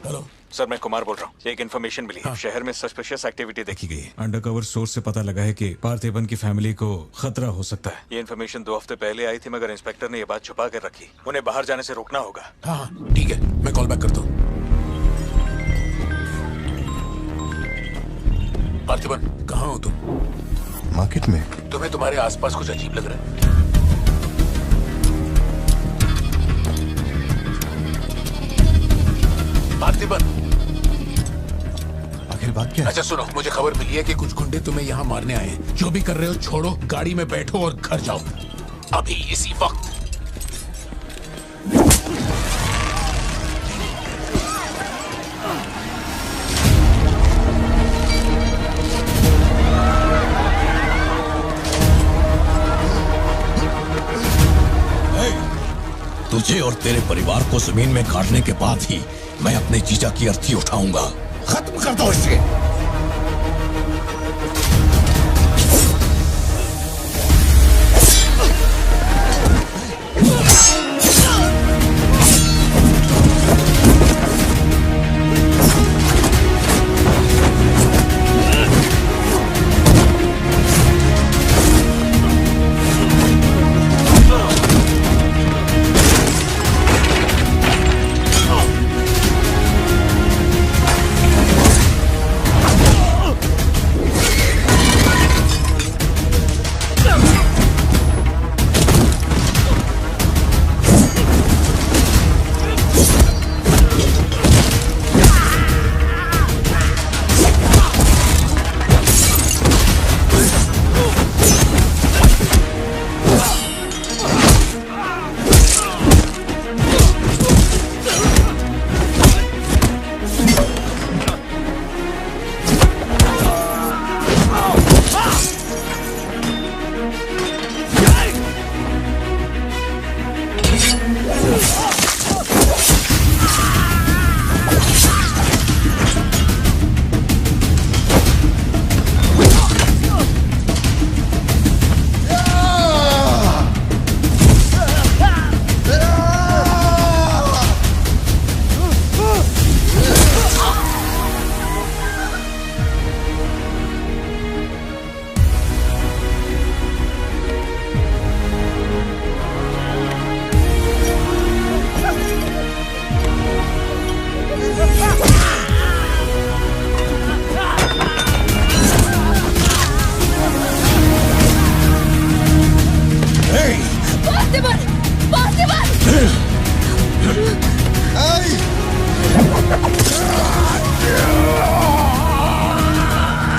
Speaker 2: हेलो सर, मैं कुमार बोल रहा हूँ। एक इन्फॉर्मेशन मिली है। शहर में सस्पिशियस एक्टिविटी देखी गई है। अंडरकवर सोर्स से पता लगा है कि पार्थिबन की फैमिली को खतरा हो सकता है। ये इन्फॉर्मेशन 2 हफ्ते पहले आई थी, मगर इंस्पेक्टर ने ये बात छुपा कर रखी। उन्हें बाहर जाने से रोकना होगा।
Speaker 3: हाँ ठीक है, मैं कॉल बैक करता हूँ। पार्थिबन, कहाँ हो तुम?
Speaker 6: मार्केट में।
Speaker 3: तुम्हें तुम्हारे आसपास कुछ अजीब लग रहा है? पार्थिबन,
Speaker 6: आखिर बात क्या है?
Speaker 3: अच्छा सुनो, मुझे खबर मिली है कि कुछ गुंडे तुम्हें यहाँ मारने आए हैं। जो भी कर रहे हो छोड़ो, गाड़ी में बैठो और घर जाओ अभी इसी वक्त।
Speaker 8: तुझे और तेरे परिवार को जमीन में गाड़ने के बाद ही मैं अपने जीजा की अर्थी उठाऊंगा। खत्म कर दो इसे।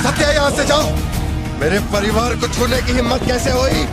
Speaker 6: सत्या, यहाँ से जाओ। मेरे परिवार को छूने की हिम्मत कैसे हुई?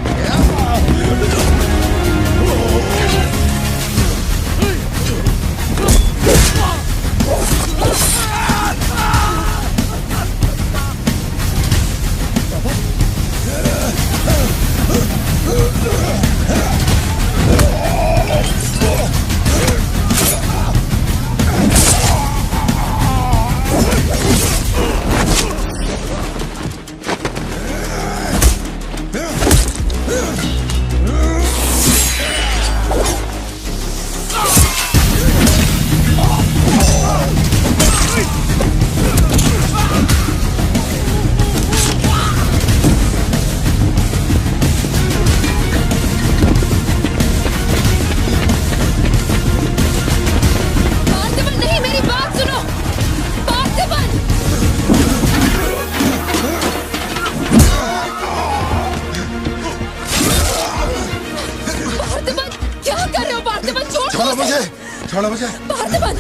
Speaker 6: छोड़ो मुझे।
Speaker 5: पार्थिबन,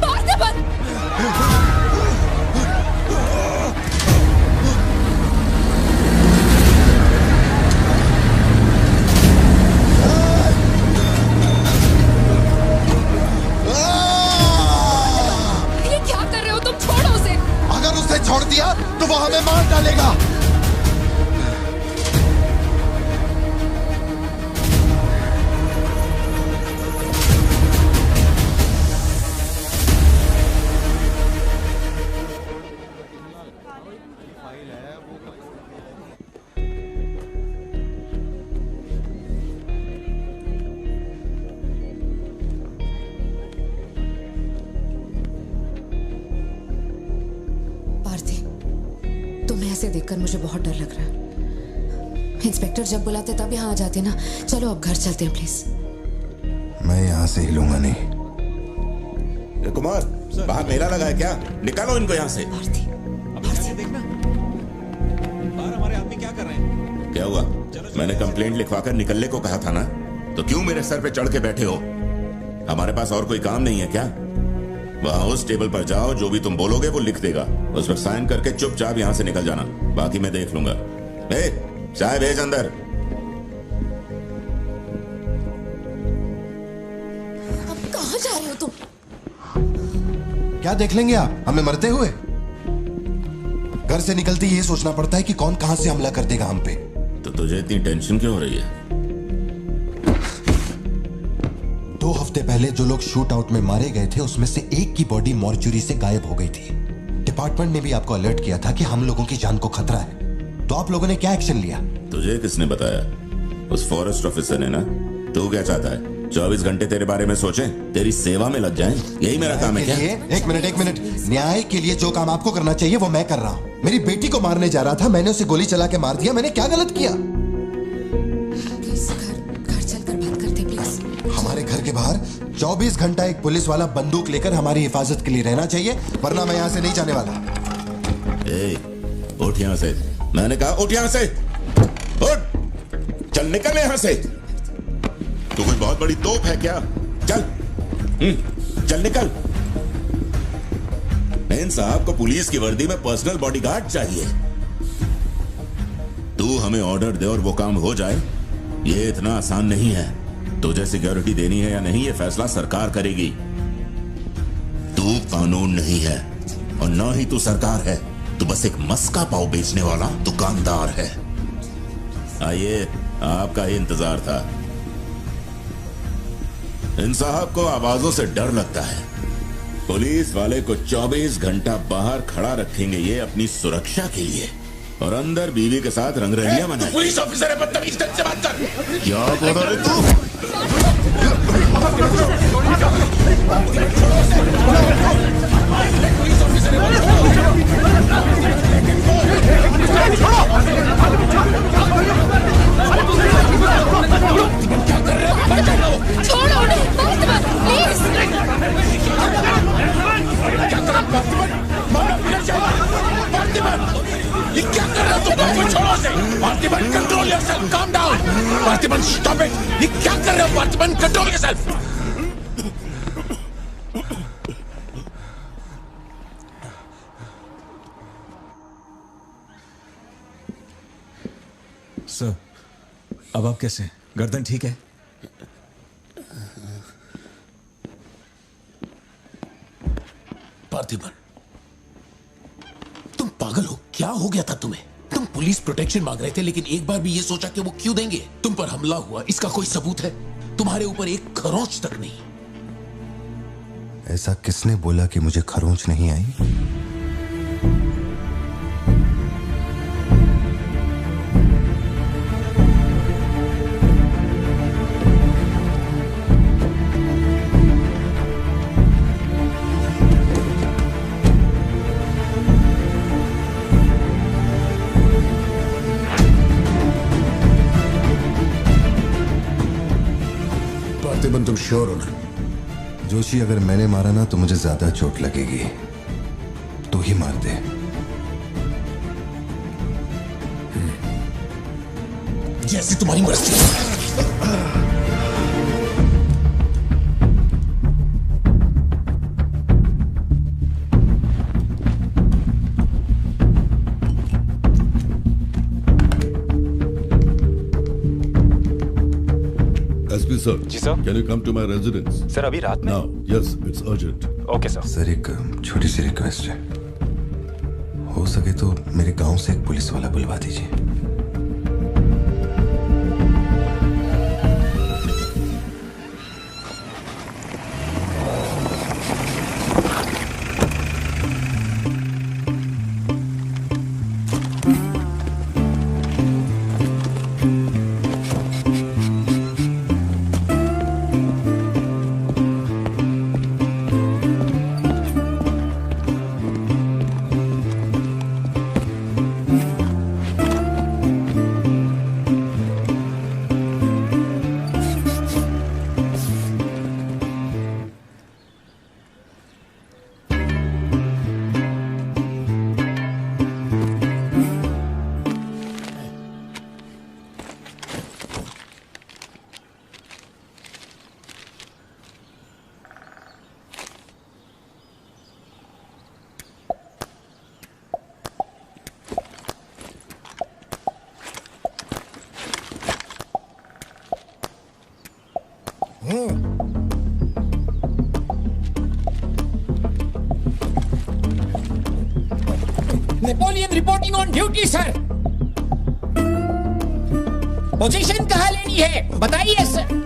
Speaker 5: पार्थिबन। ये क्या कर रहे हो तुम? छोड़ो उसे।
Speaker 6: अगर उसे छोड़ दिया तो वो हमें मार डालेगा।
Speaker 5: ऐसे देखकर मुझे बहुत डर लग रहा है। इंस्पेक्टर जब बुलाते तब यहाँ आ जाते ना। चलो अब घर चलते हैं प्लीज।
Speaker 6: मैं यहाँ से हिलूंगा नहीं।
Speaker 9: कुमार, बाहर मेला लगा है क्या? निकालो इनको यहाँ से।
Speaker 2: देखना बाहर हमारे आदमी क्या कर रहे हैं।
Speaker 9: क्या हुआ? मैंने कंप्लेंट लिखवाकर निकलने को कहा था ना, तो क्यों मेरे सर पे चढ़ के बैठे हो? हमारे पास और कोई काम नहीं है क्या? वहां उस टेबल पर जाओ, जो भी तुम बोलोगे वो लिख देगा। उस पर साइन करके चुपचाप यहाँ से निकल जाना, बाकी मैं देख लूंगा। चाय भेज अंदर।
Speaker 5: अब कहाँ जा रहे हो तुम?
Speaker 6: क्या देख लेंगे आप हमें मरते हुए? घर से निकलते ये सोचना पड़ता है कि कौन कहां से हमला कर देगा हम पे।
Speaker 9: तो तुझे इतनी टेंशन क्यों हो रही है?
Speaker 6: 2 हफ्ते पहले जो लोग शूट आउट में मारे गए थे उसमें से एक की बॉडी मॉर्चुरी से गायब हो गई थी। डिपार्टमेंट ने भी आपको अलर्ट किया था कि हम लोगों की जान को खतरा है, तो आप लोगों ने क्या एक्शन लिया?
Speaker 9: तुझे किसने बताया? उस फॉरेस्ट ऑफिसर ने ना। तू क्या चाहता है? 24 घंटे तेरे बारे में सोचें, तेरी सेवा में लग जाएं? यही मेरा काम है क्या?
Speaker 6: एक मिनट। न्याय के लिए जो काम आपको करना चाहिए वो मैं कर रहा हूँ। मेरी बेटी को मारने जा रहा था, मैंने उसे गोली चला के मार दिया। मैंने क्या गलत किया?
Speaker 5: घर चलकर बात करते प्लीज।
Speaker 6: हमारे घर के बाहर 24 घंटा एक पुलिस वाला बंदूक लेकर हमारी हिफाजत के लिए रहना चाहिए, वरना मैं यहाँ से नहीं जाने वाला।
Speaker 9: उठ यहाँ से। मैंने कहा उठ यहाँ से। उठ, चल निकल यहाँ से। तू कोई बहुत बड़ी तोप है क्या? चल चल निकल। इन साहब को पुलिस की वर्दी में पर्सनल बॉडीगार्ड चाहिए। तू हमें ऑर्डर दे और वो काम हो जाए, ये इतना आसान नहीं है। तुझे सिक्योरिटी देनी है या नहीं, ये फैसला सरकार करेगी। तू कानून नहीं है और ना ही तू सरकार है। तू बस एक मस्का पाव बेचने वाला दुकानदार है। आइए, आपका ही इंतजार था। इन साहब को आवाजों से डर लगता है। पुलिस वाले को 24 घंटा बाहर खड़ा रखेंगे ये अपनी सुरक्षा के लिए, और अंदर बीवी के साथ रंगरलियां मनाएंगे।
Speaker 8: पुलिस ऑफिसर है, बदतमीज ढंग से बात कर।
Speaker 9: क्या बोल रहे तू?
Speaker 8: छोड़ो उन्हें, प्लीज। क्या कर रहा ये क्या कर रहा तुम? छोड़ो से। Parthiban, control yourself, calm down. Parthiban, stop it. ये क्या कर रहे हो पार्थिबन? Control yourself.
Speaker 4: सर, अब आप कैसे? गर्दन ठीक है?
Speaker 3: पार्थिबन, तुम पागल हो? क्या हो गया था तुम्हें? तुम पुलिस प्रोटेक्शन मांग रहे थे, लेकिन एक बार भी ये सोचा कि वो क्यों देंगे? तुम पर हमला हुआ, इसका कोई सबूत है? तुम्हारे ऊपर एक खरोंच तक नहीं।
Speaker 6: ऐसा किसने बोला कि मुझे खरोंच नहीं आई?
Speaker 3: पार्थिबन, तुम श्योर हो ना?
Speaker 6: जोशी, अगर मैंने मारा ना तो मुझे ज्यादा चोट लगेगी। तू ही मार दे।
Speaker 3: जैसी तुम्हारी मर्जी।
Speaker 17: SP sir.
Speaker 22: जी sir.
Speaker 17: Can you come to my residence?
Speaker 22: Sir, अभी रात में?
Speaker 17: Now, yes, it's urgent.
Speaker 22: Okay sir.
Speaker 6: Sir, एक छोटी सी रिक्वेस्ट है। हो सके तो मेरे गांव से एक पुलिस वाला बुलवा दीजिए।
Speaker 23: Napoleon reporting on duty sir. Position कहाँ लेनी है बताइए सर।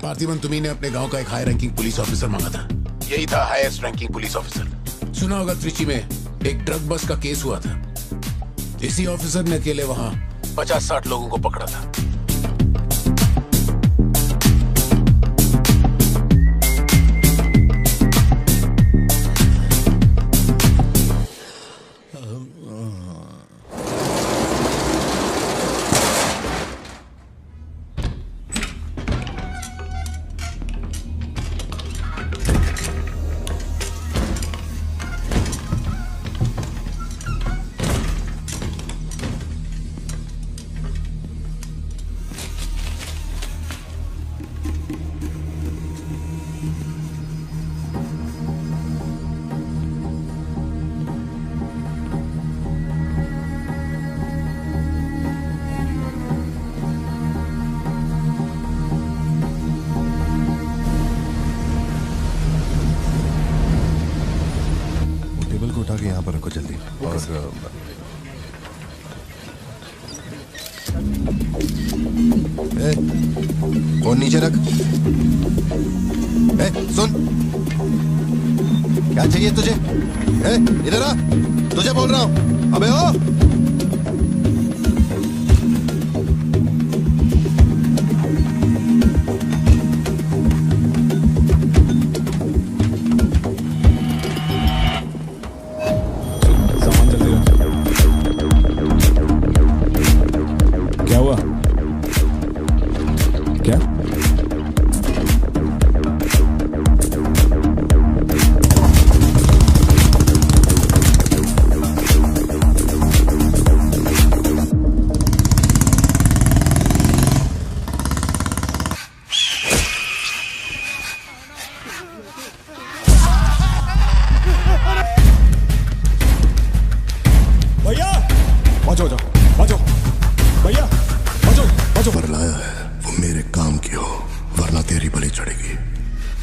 Speaker 3: पार्थिबन तुम्ही ने अपने गांव का एक हाई रैंकिंग पुलिस ऑफिसर मांगा था। यही था हाईएस्ट रैंकिंग पुलिस ऑफिसर। सुना होगा त्रिची में एक ड्रग बस का केस हुआ था। इसी ऑफिसर ने अकेले वहां 50-60 लोगों को पकड़ा था।
Speaker 6: उठा के यहाँ पर रखो जल्दी। और फोन नीचे रख। सुन, क्या चाहिए तुझे? इधर आ, तुझे बोल रहा हूँ। अबे ओ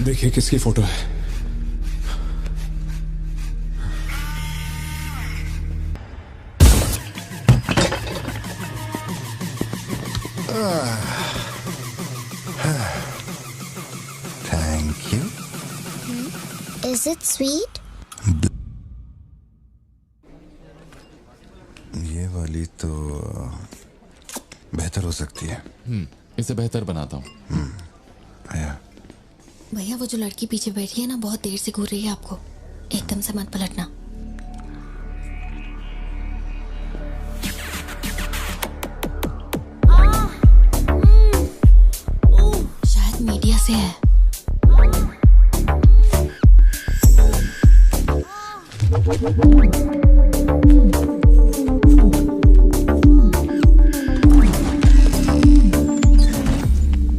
Speaker 4: देखिए किसकी फोटो है।
Speaker 6: Thank you.
Speaker 13: Is it sweet?
Speaker 6: ये वाली तो बेहतर हो सकती है।
Speaker 12: इसे बेहतर बनाता हूँ।
Speaker 6: आया।
Speaker 14: भैया वो जो लड़की पीछे बैठी है ना, बहुत देर से घूर रही है आपको। एकदम से मत पलटना। शायद मीडिया से है।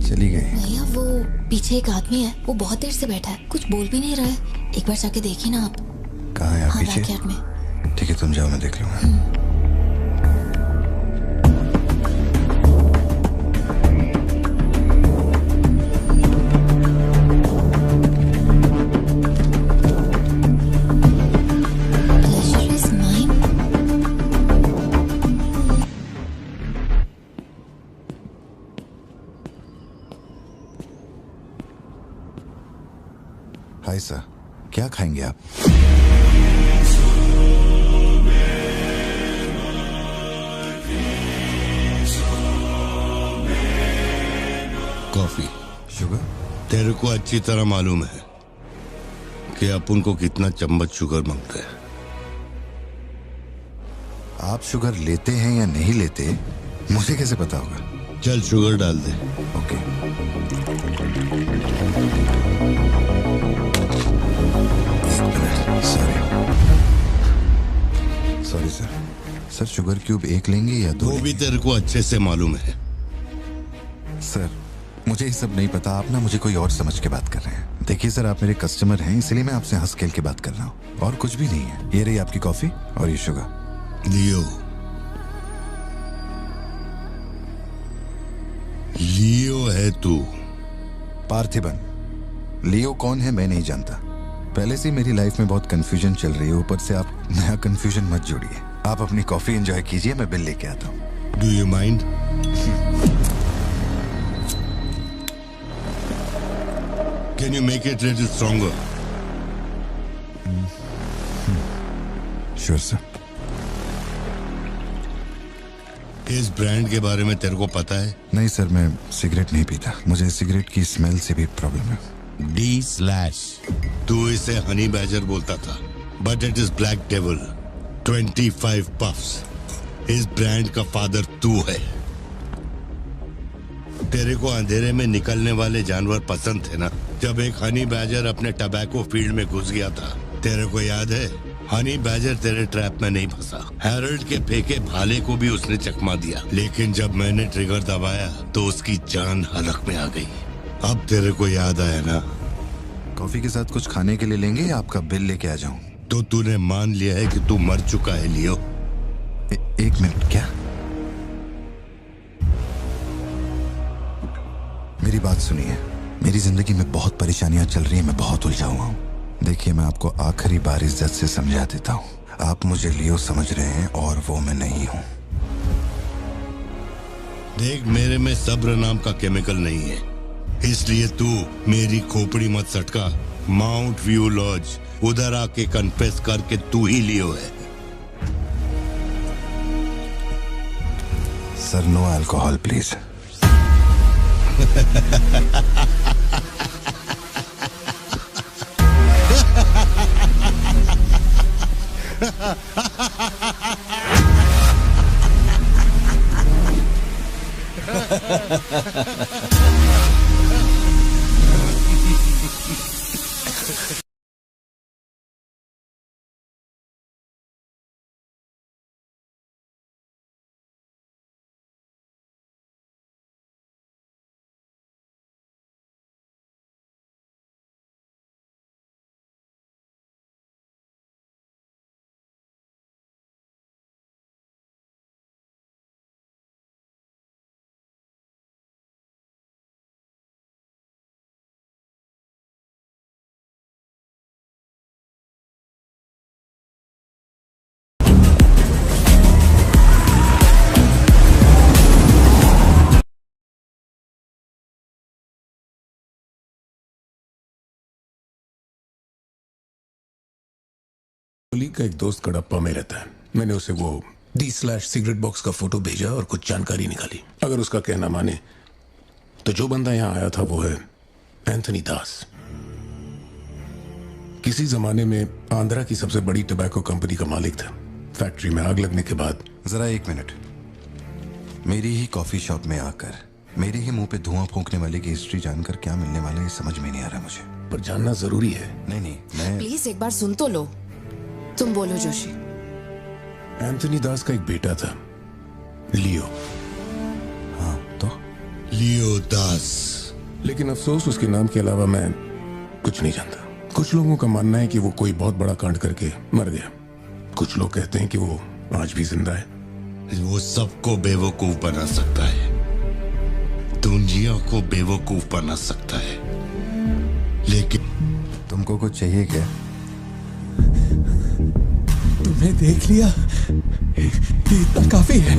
Speaker 6: चली गई।
Speaker 14: भैया वो पीछे एक आदमी है, वो बहुत देर से बैठा है, कुछ बोल भी नहीं रहा है। एक बार जाके देखिए ना आप।
Speaker 6: कहाँ है आप?
Speaker 14: हाँ,
Speaker 6: पीछे?
Speaker 14: बैकयार्ड में।
Speaker 6: ठीक है, तुम जाओ, मैं देख लूंगा। हाय सर, क्या खाएंगे आप?
Speaker 17: कॉफी।
Speaker 6: शुगर?
Speaker 17: तेरे को अच्छी तरह मालूम है कि अपन को कितना चम्मच शुगर मांगते हैं।
Speaker 6: आप शुगर लेते हैं या नहीं लेते, मुझे कैसे पता होगा?
Speaker 17: चल शुगर डाल दे।
Speaker 6: Okay. Sorry sir. Sir sugar cube एक लेंगे या दो?
Speaker 17: वो भी तेरे को अच्छे से मालूम है।
Speaker 6: सर मुझे ये सब नहीं पता, आप ना मुझे कोई और समझ के बात कर रहे हैं। देखिए सर, आप मेरे कस्टमर हैं, इसलिए मैं आपसे हंस खेल के बात कर रहा हूँ, और कुछ भी नहीं है। ये रही आपकी कॉफी और ये शुगर।
Speaker 17: लियो। लियो है तू।
Speaker 6: पार्थिबन। लियो कौन है मैं नहीं जानता। पहले से मेरी लाइफ में बहुत कंफ्यूजन चल रही है, ऊपर से आप नया कंफ्यूजन मत जोड़िए। आप अपनी कॉफी एंजॉय कीजिए, मैं बिल लेके आता हूँ।
Speaker 17: Do you mind?
Speaker 1: can you make it a little stronger?
Speaker 6: Sure, sir.
Speaker 1: इस ब्रांड के बारे में तेरे को पता है?
Speaker 6: नहीं सर, मैं सिगरेट नहीं पीता। मुझे सिगरेट की स्मेल से भी प्रॉब्लम है।
Speaker 1: D/। तू इसे हनी बैजर बोलता था, but it is black devil. 25 puffs. इस ब्रांड का फादर तू है। तेरे को अंधेरे में निकलने वाले जानवर पसंद थे ना? जब एक हनी बैजर अपने टबैको फील्ड में घुस गया था, तेरे को याद है? हनी बैजर तेरे ट्रैप में नहीं फंसा। हैरोल्ड के फेंके भाले को भी उसने चकमा दिया, लेकिन जब मैंने ट्रिगर दबाया तो उसकी जान हलक में आ गई। अब तेरे को याद आया ना?
Speaker 6: कॉफी के साथ कुछ खाने के लिए लेंगे या आपका बिल लेके आ जाऊं?
Speaker 1: तो तूने मान लिया है कि तू मर चुका है लियो?
Speaker 6: एक मिनट, क्या? मेरी बात सुनिए। मेरी जिंदगी में बहुत परेशानियां चल रही हैं, मैं बहुत उलझा हुआ हूँ। देखिए, मैं आपको आखिरी बार इज्जत से समझा देता हूँ। आप मुझे लियो समझ रहे हैं और वो मैं नहीं हूँ।
Speaker 1: देख, मेरे में सब्र नाम का केमिकल नहीं है, इसलिए तू मेरी खोपड़ी मत सटका। माउंट व्यू लॉज, उधर आके कन्फेस करके तू ही लियो है।
Speaker 6: Sir, no alcohol please.
Speaker 3: का एक दोस्त कड़प्पा में रहता है। मैंने उसे वो D/सिगरेट बॉक्स का फोटो भेजा और कुछ जानकारी निकाली। अगर उसका कहना माने तो जो बंदा यहाँ आया था वो है एंथनी दास। किसी जमाने में आंध्रा की सबसे बड़ी टबैको कंपनी का मालिक था। फैक्ट्री में आग लगने के बाद।
Speaker 6: जरा एक मिनट। मेरी ही कॉफी शॉप में आकर मेरे ही मुंह पे धुआं फूंकने वाले की हिस्ट्री जानकर क्या मिलने वाला है समझ में नहीं आ रहा मुझे।
Speaker 3: पर जानना जरूरी है।
Speaker 6: नहीं, मैं
Speaker 5: प्लीज एक बार सुन तो लो। तुम बोलो जोशी।
Speaker 3: एंथनी दास का एक बेटा था, लियो।
Speaker 6: हाँ, तो
Speaker 1: लियो दास।
Speaker 3: लेकिन अफसोस उसके नाम के अलावा मैं कुछ नहीं जानता। कुछ लोगों का मानना है कि वो कोई बहुत बड़ा कांड करके मर गया। कुछ लोग कहते हैं कि वो आज भी जिंदा है।
Speaker 1: वो सबको बेवकूफ बना सकता है, दुनिया को बेवकूफ बना सकता है, लेकिन
Speaker 6: तुमको कुछ चाहिए क्या?
Speaker 19: तुम्हें देख लिया, इतना काफी है।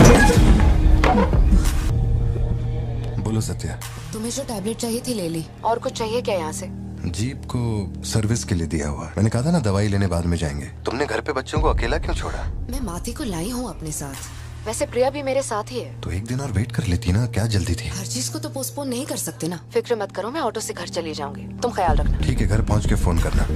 Speaker 6: बोलो सत्या।
Speaker 5: तुम्हें जो टैबलेट चाहिए थी ले ली। और कुछ चाहिए क्या यहाँ से?
Speaker 6: जीप को सर्विस के लिए दिया हुआ। मैंने कहा था ना दवाई लेने बाद में जाएंगे। तुमने घर पे बच्चों को अकेला क्यों छोड़ा?
Speaker 5: मैं माथी को लाई हूँ अपने साथ। वैसे प्रिया भी मेरे साथ ही है।
Speaker 6: तो एक दिन और वेट कर लेती ना, क्या जल्दी थी?
Speaker 5: हर चीज को तो पोस्टपोन नहीं कर सकते ना। फिक्र मत करो, मैं ऑटो से घर चली जाऊंगी, तुम ख्याल रखना।
Speaker 6: ठीक है, घर पहुँच के फोन करना।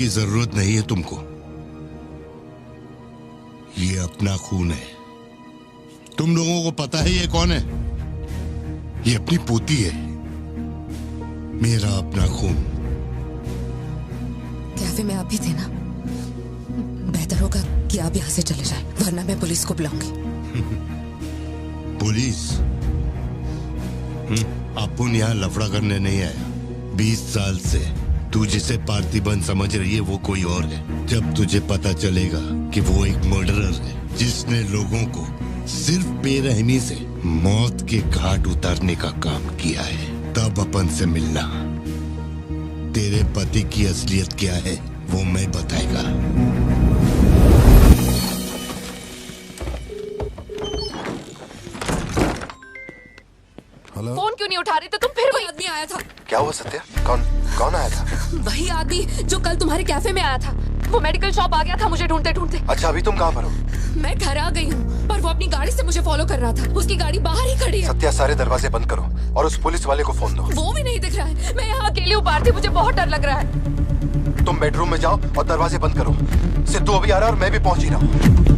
Speaker 1: की जरूरत नहीं है तुमको। ये अपना खून है। तुम लोगों को पता है ये कौन है? ये अपनी पोती है। मेरा अपना खून।
Speaker 5: कैफे में आप भी थे ना? बेहतर होगा कि आप यहाँ से चले जाएं, वरना मैं पुलिस को बुलाऊंगी।
Speaker 1: पुलिस? अपन यहाँ लफड़ा करने नहीं आया। 20 साल से तू जिसे पार्थिबन समझ रही है वो कोई और है। जब तुझे पता चलेगा कि वो एक मर्डरर है जिसने लोगों को सिर्फ बेरहमी से मौत के घाट उतारने का काम किया है, तब अपन से मिलना। तेरे पति की असलियत क्या है वो मैं बताएगा।
Speaker 6: हेलो।
Speaker 5: फोन क्यों नहीं उठा रहे थे तुम? फिर वही आदमी आया था।
Speaker 6: क्या हुआ सत्या? कौन आया था?
Speaker 5: वही आदमी जो कल तुम्हारे कैफे में आया था। वो मेडिकल शॉप आ गया था मुझे ढूंढते ढूंढते।
Speaker 6: अच्छा, अभी तुम कहाँ पर हो?
Speaker 5: मैं घर आ गई हूँ, पर वो अपनी गाड़ी से मुझे फॉलो कर रहा था। उसकी गाड़ी बाहर ही खड़ी है।
Speaker 6: सत्या, सारे दरवाजे बंद करो और उस पुलिस वाले को फोन दो।
Speaker 5: वो भी नहीं दिख रहा है। मैं यहाँ अकेली हूँ पार्थी, मुझे बहुत डर लग रहा है।
Speaker 6: तुम बेडरूम में जाओ और दरवाजे बंद करो। सिद्धू अभी आ रहा है और मैं भी पहुंच ही रहा हूँ।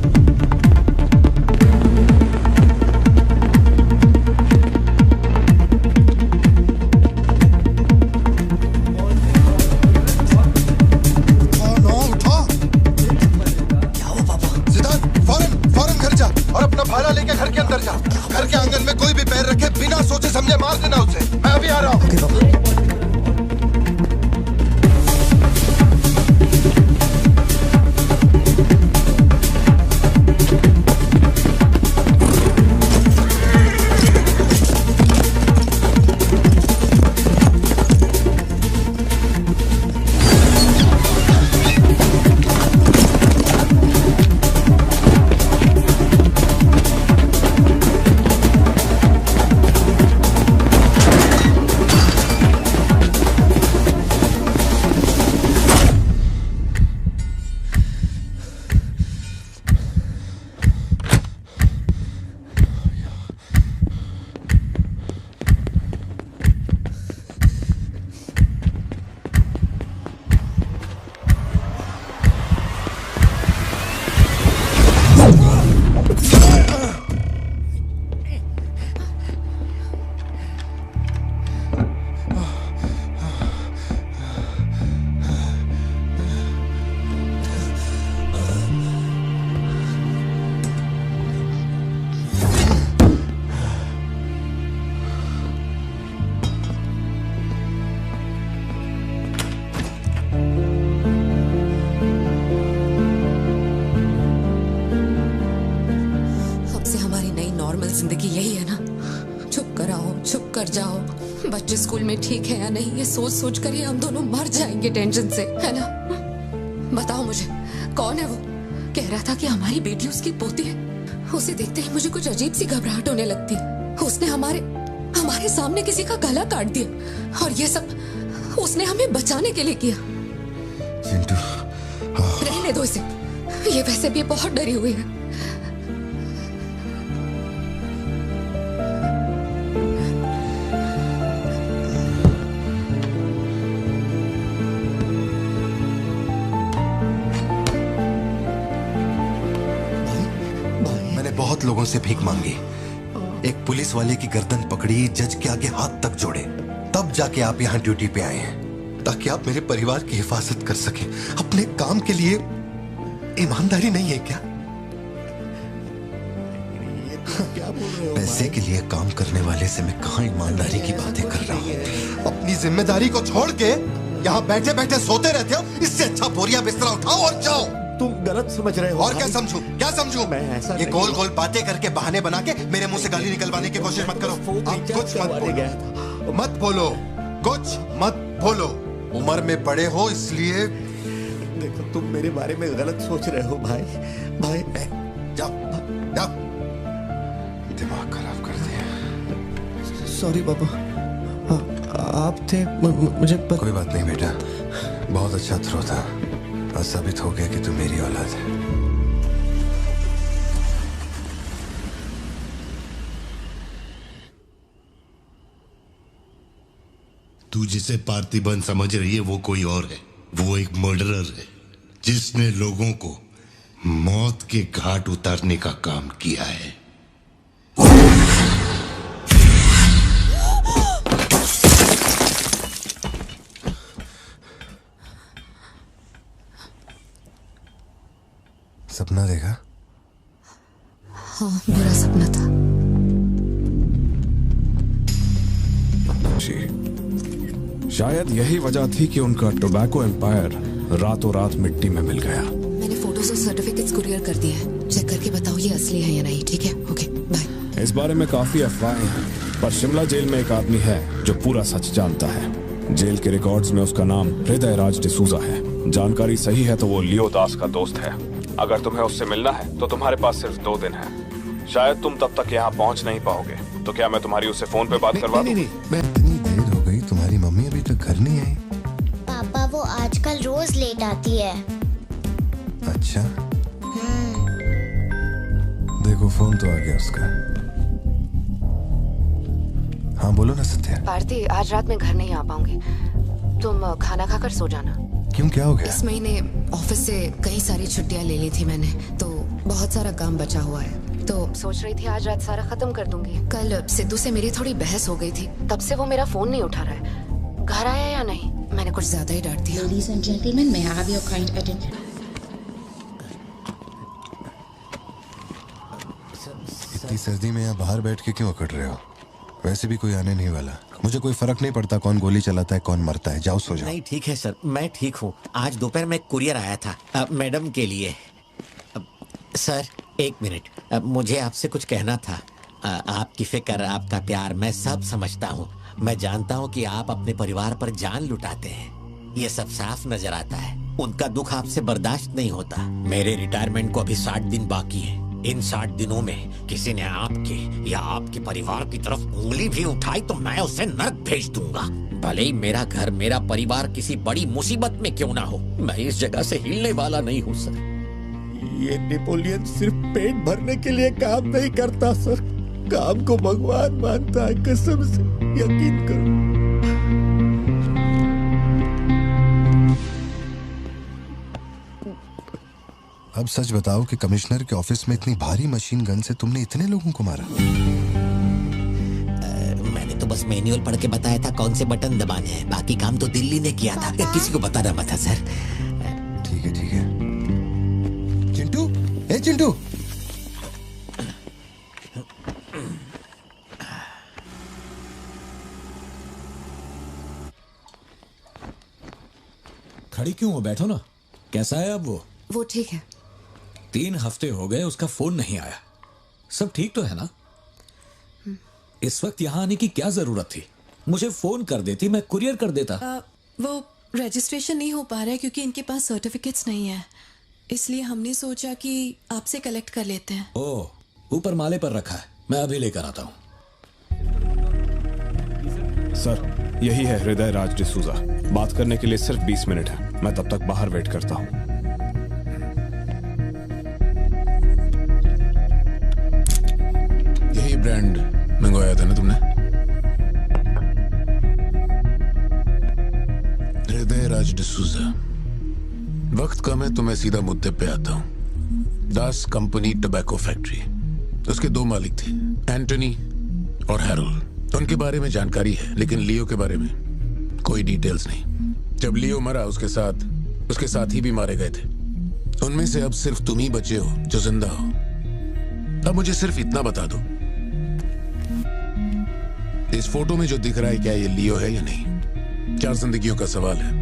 Speaker 6: भाला लेके घर के अंदर जा। घर के आंगन में कोई भी पैर रखे बिना सोचे समझे मार देना उसे। मैं अभी आ रहा हूँ।
Speaker 5: जिंदगी यही है ना? चुप कर आओ, चुप कर जाओ। बच्चे स्कूल में ठीक है या नहीं ये सोच सोच कर ही हम दोनों मर जाएंगे टेंशन से, है ना? बताओ मुझे, कौन है वो? कह रहा था कि हमारी बेटी उसकी पोती है। उसे देखते ही मुझे कुछ अजीब सी घबराहट होने लगती है। उसने हमारे सामने किसी का गला काट दिया और ये सब उसने हमें बचाने के लिए किया। रहने दो इसे, ये वैसे भी बहुत डरी हुई है।
Speaker 6: बहुत लोगों से भीख मांगी, एक पुलिस वाले की गर्दन पकड़ी, जज के आगे हाथ तक जोड़े, तब जाके आप यहाँ ड्यूटी पे आए हैं ताकि आप मेरे परिवार की हिफाजत कर सकें। अपने काम के लिए ईमानदारी नहीं है क्या? पैसे के लिए काम करने वाले से मैं कहाँ ईमानदारी की बातें कर रहा हूँ? अपनी जिम्मेदारी को छोड़ के यहाँ बैठे बैठे सोते रहते हो। इससे अच्छा बोरिया बिस्तरा उठाओ और जाओ।
Speaker 11: तुम गलत समझ रहे हो।
Speaker 6: और क्या समझू? क्या समझू?
Speaker 11: मैं ऐसा
Speaker 6: ये गोल गोल बातें करके बहाने बना के मेरे मुंह से गाली निकलवाने की कोशिश मत करो। आप कुछ मत बोलो, कुछ मत बोलो। उम्र में बड़े हो इसलिए।
Speaker 11: देखो तुम मेरे बारे में गलत सोच रहे हो भाई।
Speaker 6: जाओ जाओ, दिमाग खराब कर दिया।
Speaker 7: सॉरी पापा, आप थे मुझे
Speaker 6: कोई बात नहीं बेटा, बहुत अच्छा थ्रो था। आज साबित हो गया कि तू मेरी औलाद है।
Speaker 1: तू जिसे पार्थिबन समझ रही है वो कोई और है। वो एक मर्डरर है जिसने लोगों को मौत के घाट उतारने का काम किया है।
Speaker 6: सपना देखा?
Speaker 5: हाँ, बुरा सपना था।
Speaker 15: शायद यही वजह थी कि उनका टोबैको एम्पायर रातों रात मिट्टी में मिल गया।
Speaker 5: मैंने फोटोज और सर्टिफिकेट्स कुरियर कर दिए हैं। चेक करके बताओ ये असली है या नहीं। ठीक है, ओके, बाय।
Speaker 15: इस बारे में काफी अफवाहें हैं, पर शिमला जेल में एक आदमी है जो पूरा सच जानता है। जेल के रिकॉर्ड्स में उसका नाम हृदय राज डिसूजा है। जानकारी सही है तो वो लियो दास का दोस्त है। अगर तुम्हें उससे मिलना है तो तुम्हारे पास सिर्फ 2 दिन है। शायद तुम तब तक यहाँ पहुँच नहीं पाओगे, तो क्या मैं तुम्हारी उससे फोन पे बात करवा दूं?
Speaker 6: इतनी देर हो गई, तुम्हारी मम्मी अभी तक घर नहीं आई।
Speaker 13: पापा वो आजकल रोज लेट आती है।
Speaker 6: अच्छा, देखो फोन तो आ गया उसका। हाँ बोलो ना सत्या।
Speaker 5: भारती, आज रात में घर नहीं आ पाऊंगी। तुम खाना खाकर सो जाना।
Speaker 6: क्यों, क्या हो गया?
Speaker 5: इस महीने ऑफिस से कई सारी छुट्टियां ले ली थी मैंने, तो बहुत सारा काम बचा हुआ है। तो सोच रही थी आज रात सारा खत्म कर दूंगी। कल सिद्धू से मेरी थोड़ी बहस हो गई थी, तब से वो मेरा फोन नहीं उठा रहा है। घर आया या नहीं? मैंने कुछ ज्यादा ही डांट दिया।
Speaker 20: Ladies and gentlemen, may I have your kind attention?
Speaker 6: इतनी सर्दी में यहाँ बाहर बैठ के क्यों अकड़ रहे हो? वैसे भी कोई आने नहीं वाला। मुझे कोई फर्क नहीं पड़ता कौन गोली चलाता है कौन मरता है। जाओ सो जाओ।
Speaker 11: नहीं ठीक है सर, मैं ठीक हूँ। आज दोपहर में कुरियर आया था मैडम के लिए। सर एक मिनट, मुझे आपसे कुछ कहना था। आपकी फिक्र, आपका प्यार मैं सब समझता हूँ। मैं जानता हूँ कि आप अपने परिवार पर जान लुटाते हैं, ये सब साफ नजर आता है। उनका दुख आपसे बर्दाश्त नहीं होता। मेरे रिटायरमेंट को अभी 60 दिन बाकी है। इन 60 दिनों में किसी ने आपके या आपके परिवार की तरफ उंगली भी उठाई तो मैं उसे नर्क भेज दूंगा। भले ही मेरा घर, मेरा परिवार किसी बड़ी मुसीबत में क्यों ना हो, मैं इस जगह से हिलने वाला नहीं हूँ सर।
Speaker 2: ये नेपोलियन सिर्फ पेट भरने के लिए काम नहीं करता सर, काम को भगवान मानता है। कसम से यकीन करो।
Speaker 6: अब सच बताओ कि कमिश्नर के ऑफिस में इतनी भारी मशीन गन से तुमने इतने लोगों को मारा?
Speaker 11: मैंने तो बस मैनुअल पढ़ के बताया था कौन से बटन दबाने हैं, बाकी काम तो दिल्ली ने किया था। किसी को बताना मत था सर।
Speaker 6: ठीक है ठीक है। चिंटू, ए चिंटू,
Speaker 4: खड़ी क्यों हो? बैठो ना। कैसा है अब
Speaker 5: वो ठीक है।
Speaker 4: 3 हफ्ते हो गए, उसका फोन नहीं आया। सब ठीक तो है ना? इस वक्त यहाँ आने की क्या जरूरत थी? मुझे फोन कर देती, मैं कुरियर कर देता।
Speaker 16: वो रजिस्ट्रेशन नहीं हो पा रहा है क्योंकि इनके पास सर्टिफिकेट्स नहीं है, इसलिए हमने सोचा कि आपसे कलेक्ट कर लेते हैं।
Speaker 4: ओह, ऊपर माले पर रखा है, मैं अभी लेकर आता हूँ।
Speaker 15: सर, यही है हृदय राज डिसूजा। बात करने के लिए सिर्फ 20 मिनट है। मैं तब तक बाहर वेट करता हूँ।
Speaker 3: यही ब्रांड मंगवाया था ना तुमने? हृदय राज डिसूजा। वक्त कम है तो मैं सीधा मुद्दे पे आता हूँ। दास कंपनी टोबैको फैक्ट्री, उसके 2 मालिक थे, एंटनी और हैरोल्ड। उनके बारे में जानकारी है, लेकिन लियो के बारे में कोई डिटेल्स नहीं। जब लियो मरा उसके साथ ही भी मारे गए थे। उनमें से अब सिर्फ तुम ही बचे हो जो जिंदा हो। अब मुझे सिर्फ इतना बता दो, इस फोटो में जो दिख रहा है क्या ये लियो है या नहीं? 4 जिंदगियों का सवाल है।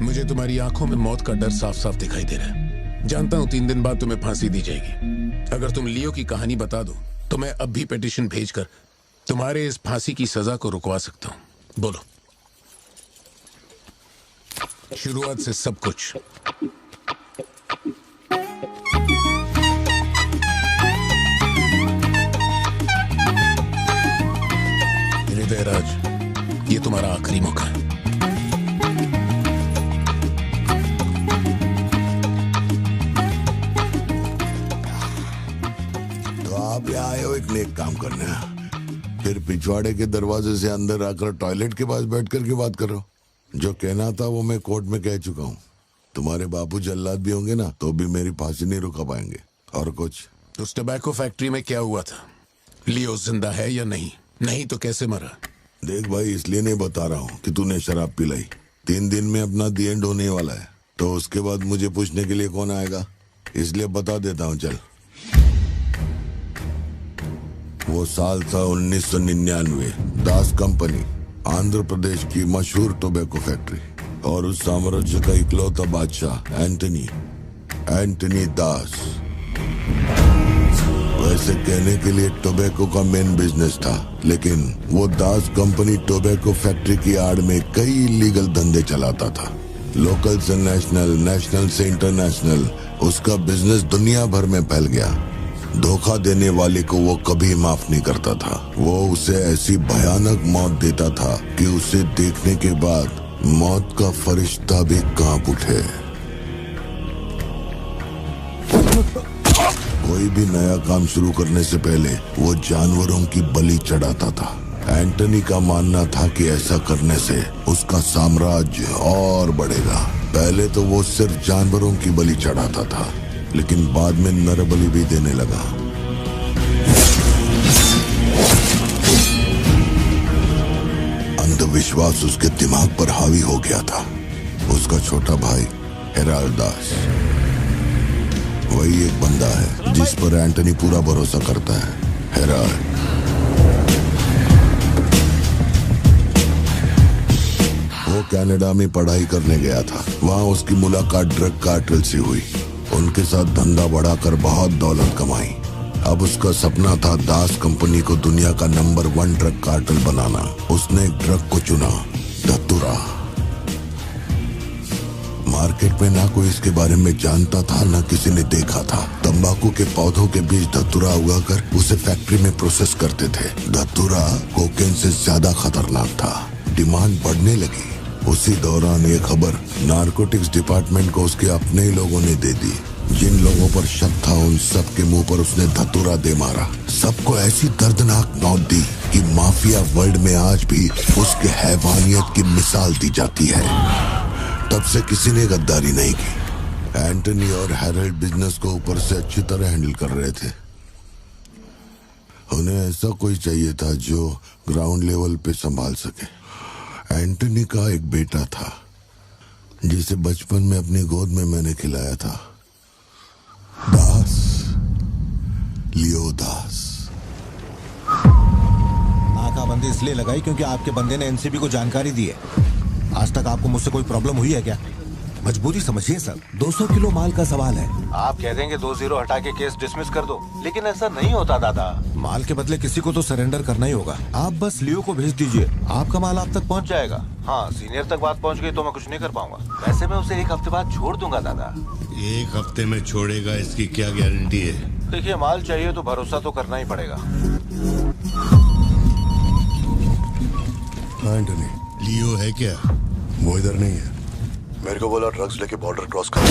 Speaker 3: मुझे तुम्हारी आंखों में मौत का डर साफ साफ दिखाई दे रहा है। जानता हूं 3 दिन बाद तुम्हें फांसी दी जाएगी। अगर तुम लियो की कहानी बता दो तो मैं अब भी पिटीशन भेजकर तुम्हारे इस फांसी की सजा को रुकवा सकता हूं। बोलो, शुरुआत से सब कुछ। हृदय राज, ये तुम्हारा आखिरी मौका है।
Speaker 22: तो आप यहाँ आए हो एक नेक काम करने,
Speaker 10: फिर पिछवाड़े के दरवाजे से अंदर आकर टॉयलेट के पास बैठ कर के बात करो। जो कहना था वो मैं कोर्ट में कह चुका हूँ। तुम्हारे बापू जल्लाद भी होंगे ना तो भी मेरी फांसी नहीं रुका पाएंगे। और कुछ?
Speaker 3: उस टबैको फैक्ट्री में क्या हुआ था? लियो जिंदा है या नहीं? नहीं तो कैसे मरा?
Speaker 10: देख भाई, इसलिए नहीं बता रहा हूँ कि तूने शराब पिलाई। 3 दिन में अपना दी एंड होने वाला है, तो उसके बाद मुझे पूछने के लिए कौन आएगा, इसलिए बता देता हूँ। चल, वो साल था 1999। दास कंपनी, आंध्र प्रदेश की मशहूर टोबैको फैक्ट्री, और उस साम्राज्य का इकलौता बादशाह एंटनी दास। वैसे कहने के लिए टोबैको का मेन बिजनेस था, लेकिन वो दास कंपनी टोबैको फैक्ट्री की आड़ में कई इलीगल धंधे चलाता था। लोकल से नेशनल, नेशनल से इंटरनेशनल, उसका बिजनेस दुनिया भर में फैल गया। धोखा देने वाले को वो कभी माफ नहीं करता था। वो उसे ऐसी भयानक मौत देता था कि उसे देखने के बाद मौत का फरिश्ता भी कांप उठे। कोई भी नया काम शुरू करने से पहले वो जानवरों की बलि चढ़ाता था। एंटनी का मानना था कि ऐसा करने से उसका साम्राज्य और बढ़ेगा। पहले तो वो सिर्फ जानवरों की बलि चढ़ाता था, लेकिन बाद में नरबलि भी देने लगा। अंधविश्वास उसके दिमाग पर हावी हो गया था। उसका छोटा भाई हेराल्ड दास वही एक बंदा है जिस पर एंटनी पूरा भरोसा करता है। हेराल्ड वो कनाडा में पढ़ाई करने गया था। वहाँ उसकी मुलाकात ड्रग कार्टेल से हुई। उनके साथ धंधा बढ़ाकर बहुत दौलत कमाई। अब उसका सपना था दास कंपनी को दुनिया का नंबर 1 ड्रग कार्टेल बनाना। उसने एक ड्रग को चुना, धतूरा। मार्केट में ना कोई इसके बारे में जानता था, ना किसी ने देखा था। तंबाकू के पौधों के बीच धतूरा उगाकर उसे फैक्ट्री में प्रोसेस करते थे। धतूरा कोकेन से ज्यादा खतरनाक था। डिमांड बढ़ने लगी। उसी दौरान ये खबर नारकोटिक्स डिपार्टमेंट को उसके अपने ही लोगों ने दे दी। जिन लोगों पर शक था उन सब के मुंह पर उसने धतूरा दे मारा। सबको ऐसी दर्दनाक मौत दी कि माफिया वर्ल्ड में आज भी उसके हैवानियत की मिसाल दी जाती है। तब से किसी ने गद्दारी नहीं की। एंटनी और हैरल्ड बिजनेस को ऊपर से अच्छी तरह हैंडल कर रहे थे। उन्हें ऐसा कोई चाहिए था जो ग्राउंड लेवल पे संभाल सके। एंटनी का एक बेटा था जिसे बचपन में अपनी गोद में मैंने खिलाया था, दास, लियो दास।
Speaker 18: नाकाबंदी इसलिए लगाई क्योंकि आपके बंदे ने एनसीबी को जानकारी दी है। आज तक आपको मुझसे कोई प्रॉब्लम हुई है क्या? मजबूरी समझिए सर, 200 किलो माल का सवाल है। आप कह देंगे 2-0 हटा के केस डिसमिस कर दो, लेकिन ऐसा नहीं होता दादा। माल के बदले किसी को तो सरेंडर करना ही होगा। आप बस लियो को भेज दीजिए, आपका माल आप तक पहुंच जाएगा। हाँ, सीनियर तक बात पहुंच गई तो मैं कुछ नहीं कर पाऊंगा। वैसे मैं उसे 1 हफ्ते बाद छोड़ दूंगा दादा।
Speaker 1: 1 हफ्ते में छोड़ेगा, इसकी क्या गारंटी है?
Speaker 18: देखिए, माल चाहिए तो भरोसा तो करना ही पड़ेगा।
Speaker 10: एंटनी,
Speaker 1: लियो है क्या?
Speaker 10: वो इधर नहीं है। मेरे को बोला ड्रग्स लेके बॉर्डर क्रॉस कर।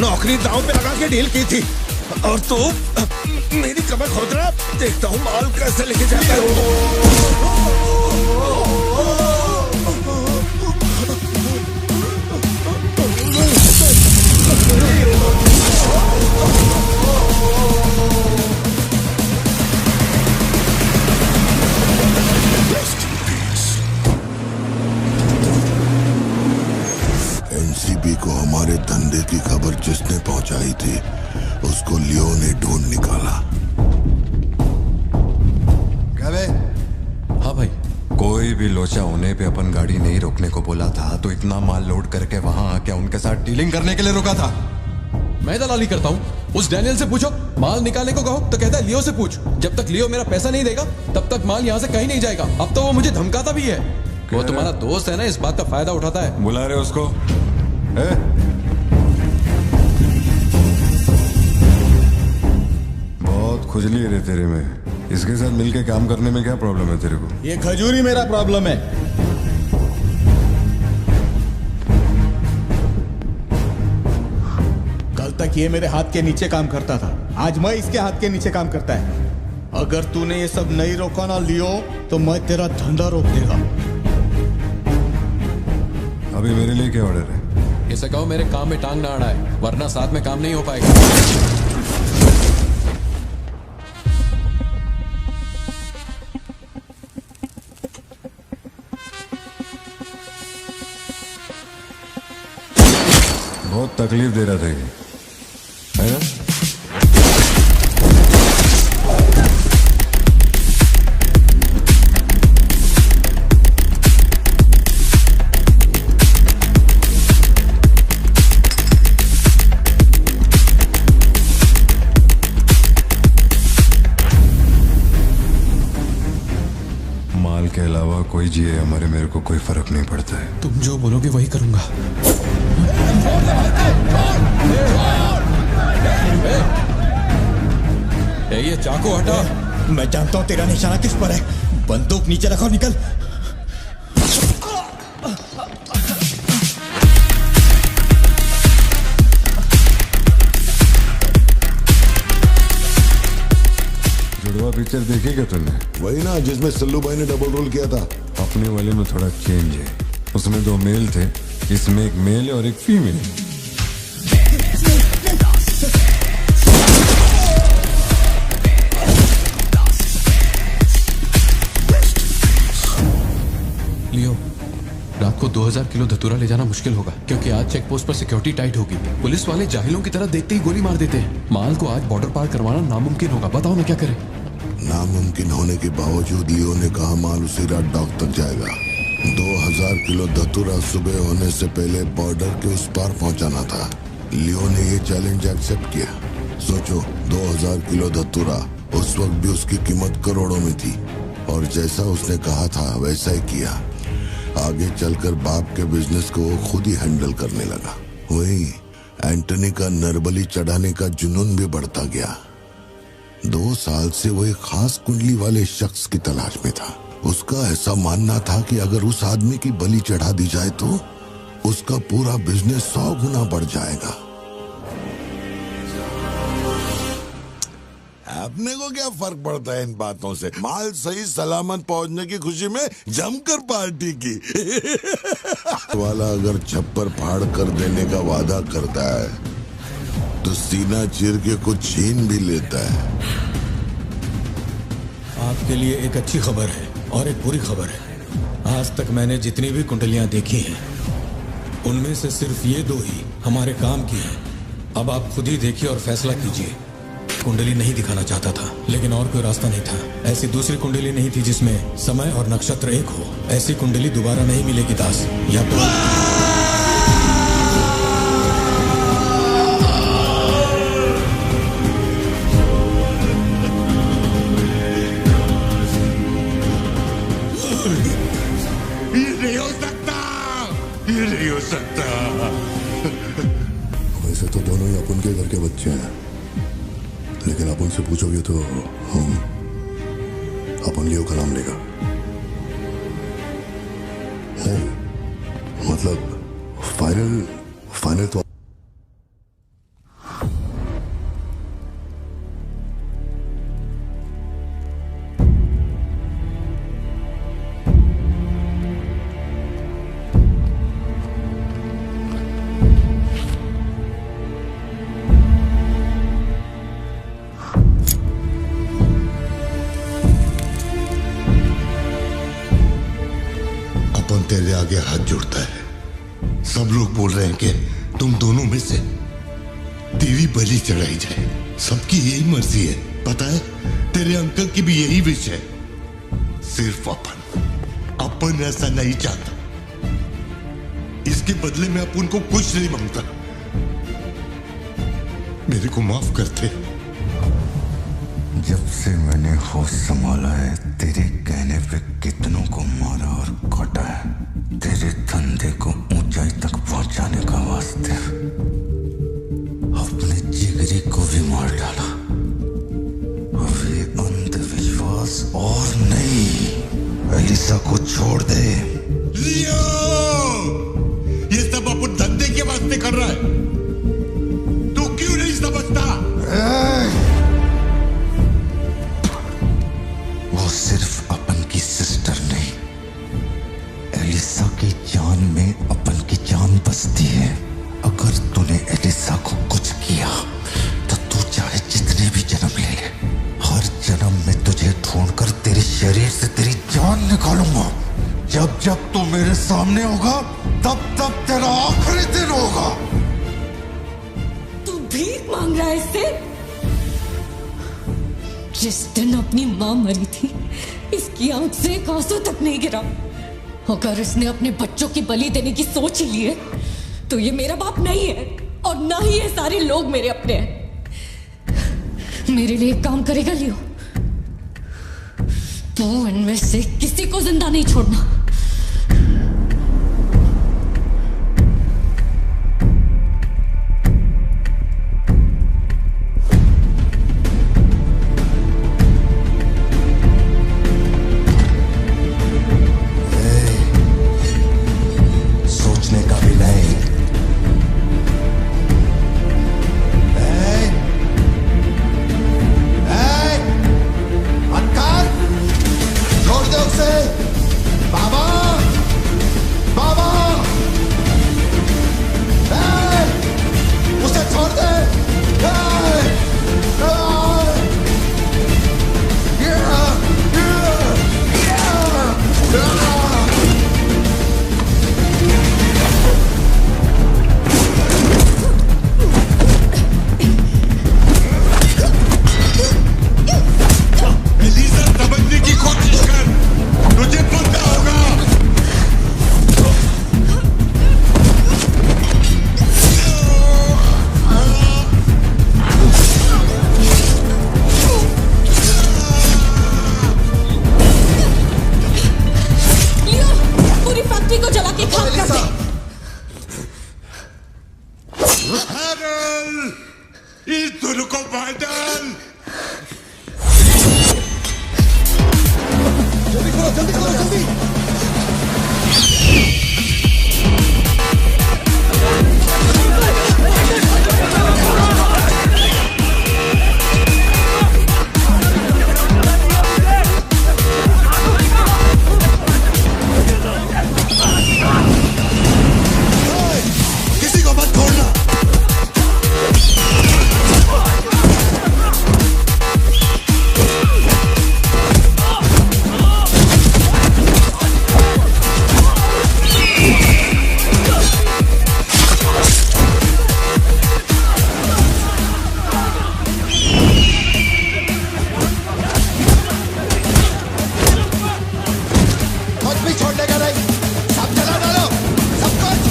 Speaker 2: नौकरी दांव पे लगा के डील की थी और तू मेरी कमर खोद रहा। देखता हूँ माल कैसे लेके जाता है।
Speaker 10: एनसीबी को हमारे धंधे की खबर जिसने पहुंचाई थी उसको लियो ने ढूंढ निकाला।
Speaker 6: क्या बे?
Speaker 22: हाँ भाई, कोई भी लोचा होने पे अपन गाड़ी नहीं रोकने को बोला था, तो इतना माल लोड करके वहां आके उनके साथ डीलिंग करने के लिए रुका था।
Speaker 12: मैं दलाली करता हूँ? उस डैनियल से पूछो। माल निकालने को कहो तो कहता है लियो से पूछ। जब तक लियो मेरा पैसा नहीं देगा तब तक माल यहाँ से कहीं नहीं जाएगा। अब तो वो मुझे धमकाता भी है। वो तुम्हारा दोस्त है ना, इस बात का फायदा उठाता है।
Speaker 22: बुला रहे उसको?
Speaker 6: बहुत खुजली है रे तेरे में। इसके साथ मिलके काम करने में क्या प्रॉब्लम है तेरे को?
Speaker 21: ये खजूरी मेरा प्रॉब्लम है।
Speaker 8: तक ये मेरे हाथ के नीचे काम करता था, आज मैं इसके हाथ के नीचे काम करता है। अगर तूने ये सब नहीं रोका ना लियो, तो मैं तेरा धंधा रोक देगा।
Speaker 22: अभी मेरे लिए क्या ऑर्डर है?
Speaker 12: इसे कहो मेरे काम में टांग ना अड़ाए, वरना साथ में काम नहीं हो पाएगा।
Speaker 22: बहुत तकलीफ दे रहा था ये, है ना? माल के अलावा कोई जिए हमारे, मेरे को कोई फर्क नहीं पड़ता है।
Speaker 12: तुम जो बोलोगे वही करूंगा। ये चाकू हटा।
Speaker 8: मैं जानता हूं तेरा निशाना किस पर है। बंदूक नीचे रखो, निकल।
Speaker 22: जुड़वा पिक्चर देखी क्या तुमने?
Speaker 10: वही ना जिसमें सल्लू भाई ने डबल रोल किया था।
Speaker 22: अपने वाले में थोड़ा चेंज है, उसमें 2 मेल थे, इसमें एक मेल है और एक फीमेल।
Speaker 12: लियो, रात को 2000 किलो धतूरा ले जाना मुश्किल होगा, क्योंकि आज चेक पोस्ट पर सिक्योरिटी टाइट होगी। पुलिस वाले जाहिलों की तरह देखते ही गोली मार देते हैं। माल को आज बॉर्डर पार करवाना नामुमकिन होगा। बताओ ना क्या करें?
Speaker 10: नामुमकिन होने के बावजूद लियो ने कहा माल उसी रात डॉक तक जाएगा। 2000 किलो धतूरा सुबह होने से पहले बॉर्डर के उस पार पहुंचाना था। लियो ने ये चैलेंज एक्सेप्ट किया। सोचो, 2000 किलो धतूरा, उस वक्त भी उसकी कीमत करोड़ों में थी, और जैसा उसने कहा था वैसा ही किया। आगे चलकर बाप के बिजनेस को वो खुद ही हैंडल करने लगा। वही एंटनी का नरबली चढ़ाने का जुनून भी बढ़ता गया। 2 साल से वो एक खास कुंडली वाले शख्स की तलाश में था। उसका ऐसा मानना था कि अगर उस आदमी की बलि चढ़ा दी जाए तो उसका पूरा बिजनेस 100 गुना बढ़ जाएगा। अपने को क्या फर्क पड़ता है इन बातों से? माल सही सलामत पहुंचने की खुशी में जमकर पार्टी की। वाला अगर छप्पर फाड़ कर देने का वादा करता है तो सीना चीर के कुछ छीन भी लेता है।
Speaker 4: आपके लिए एक अच्छी खबर है और एक बुरी खबर है। आज तक मैंने जितनी भी कुंडलियां देखी हैं, उनमें से सिर्फ ये 2 ही हमारे काम की हैं। अब आप खुद ही देखिए और फैसला कीजिए। कुंडली नहीं दिखाना चाहता था, लेकिन और कोई रास्ता नहीं था। ऐसी दूसरी कुंडली नहीं थी जिसमें समय और नक्षत्र एक हो। ऐसी कुंडली दोबारा नहीं मिलेगी दास। या तो
Speaker 10: ये नहीं हो सकता, ये नहीं हो सकता।
Speaker 9: वैसे तो दोनों ही अपन के घर के बच्चे हैं, लेकिन आप उनसे पूछोगे तो अपन लियो का नाम लेगा। नहीं, मतलब फाइनल तो
Speaker 10: तेरे आगे हाथ जोड़ता है। सब लोग बोल रहे हैं कि तुम दोनों में से तेरी बलि चढ़ाई जाए। सबकी यही मर्जी है, पता है? तेरे अंकल की भी यही विश है। सिर्फ अपन ऐसा नहीं चाहता। इसके बदले में अपन को कुछ नहीं मांगता। मेरे को माफ करते।
Speaker 6: जब से मैंने होश संभाला है, तेरे कहने पे कितनों को मारा और काटा है, तेरे धंधे को ऊंचाई तक पहुंचाने का वास्ते अपने जिगरी को भी मार डाला। अब ये अंधविश्वास और नहीं, एलिसा को छोड़ दे।
Speaker 10: लियो, ये सब अपन धंधे के वास्ते कर रहा है। तू क्यों मेरे सामने होगा तब तेरा आखिरी दिन होगा।
Speaker 19: तू भीख मांग रहा है इससे? जिस दिन अपनी मां मरी थी इसकी आंख से एक आंसू तक नहीं गिरा। अगर इसने अपने बच्चों की बलि देने की सोच ही ली है तो ये मेरा बाप नहीं है और ना ही ये सारे लोग मेरे अपने हैं। मेरे लिए एक काम करेगा लियो, तो इनमें से किसी को जिंदा नहीं छोड़ना।
Speaker 10: सोचने का भी नहीं। छोड़ दो उसे। बाबा, बाबा, उसे छोड़ दे।
Speaker 1: एलिजा, समझने की कोशिश कर, तुझे पता होगा।
Speaker 19: लियो, पूरी फैक्ट्री को जला के खाक कर दे।
Speaker 1: हैरल, इस दोनों को बाहर डाल।
Speaker 10: जल्दी करो, जल्दी करो, जल्दी। किसी को मत छोड़ना। कुछ भी छोड़ने का नहीं, सब जला डालो, सब कुछ।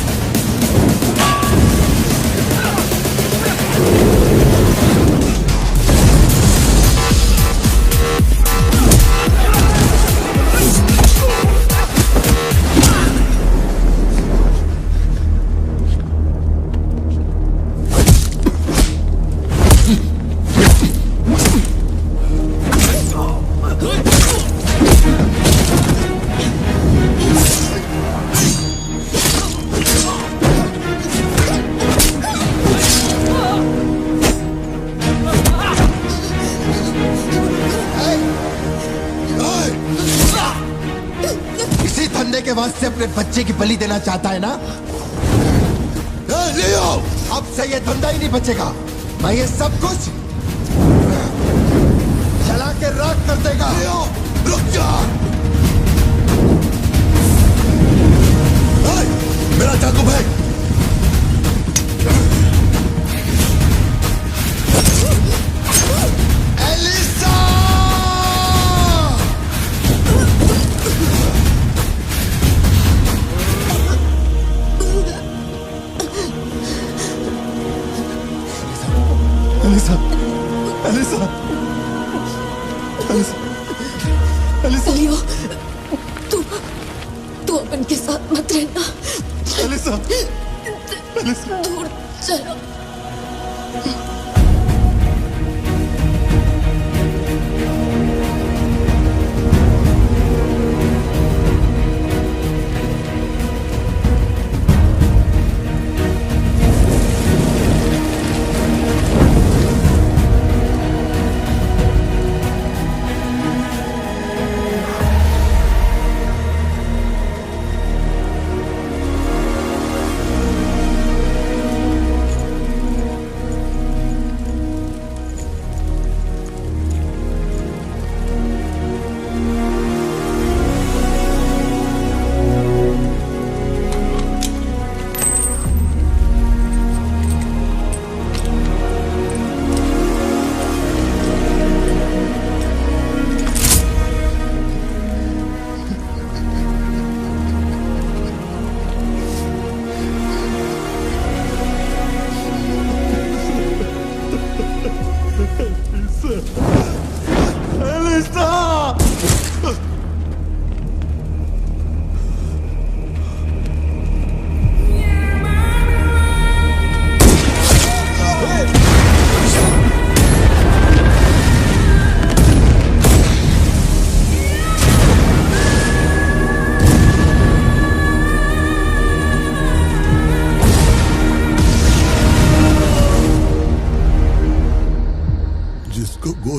Speaker 10: इसी धंधे के वास्ते अपने बच्चे की बलि देना चाहता है ना? लियो, अब से ये धंधा ही नहीं बचेगा। मैं ये सब कुछ जला के राख कर देगा। लियो, रुक जा। मेरा चाकू फेंक। Elisa! Elisa, Elisa, Elisa, Elisa.
Speaker 19: Leo, तू अपन के साथ मत रहना।
Speaker 10: Elisa, Elisa.
Speaker 19: दूर चलो।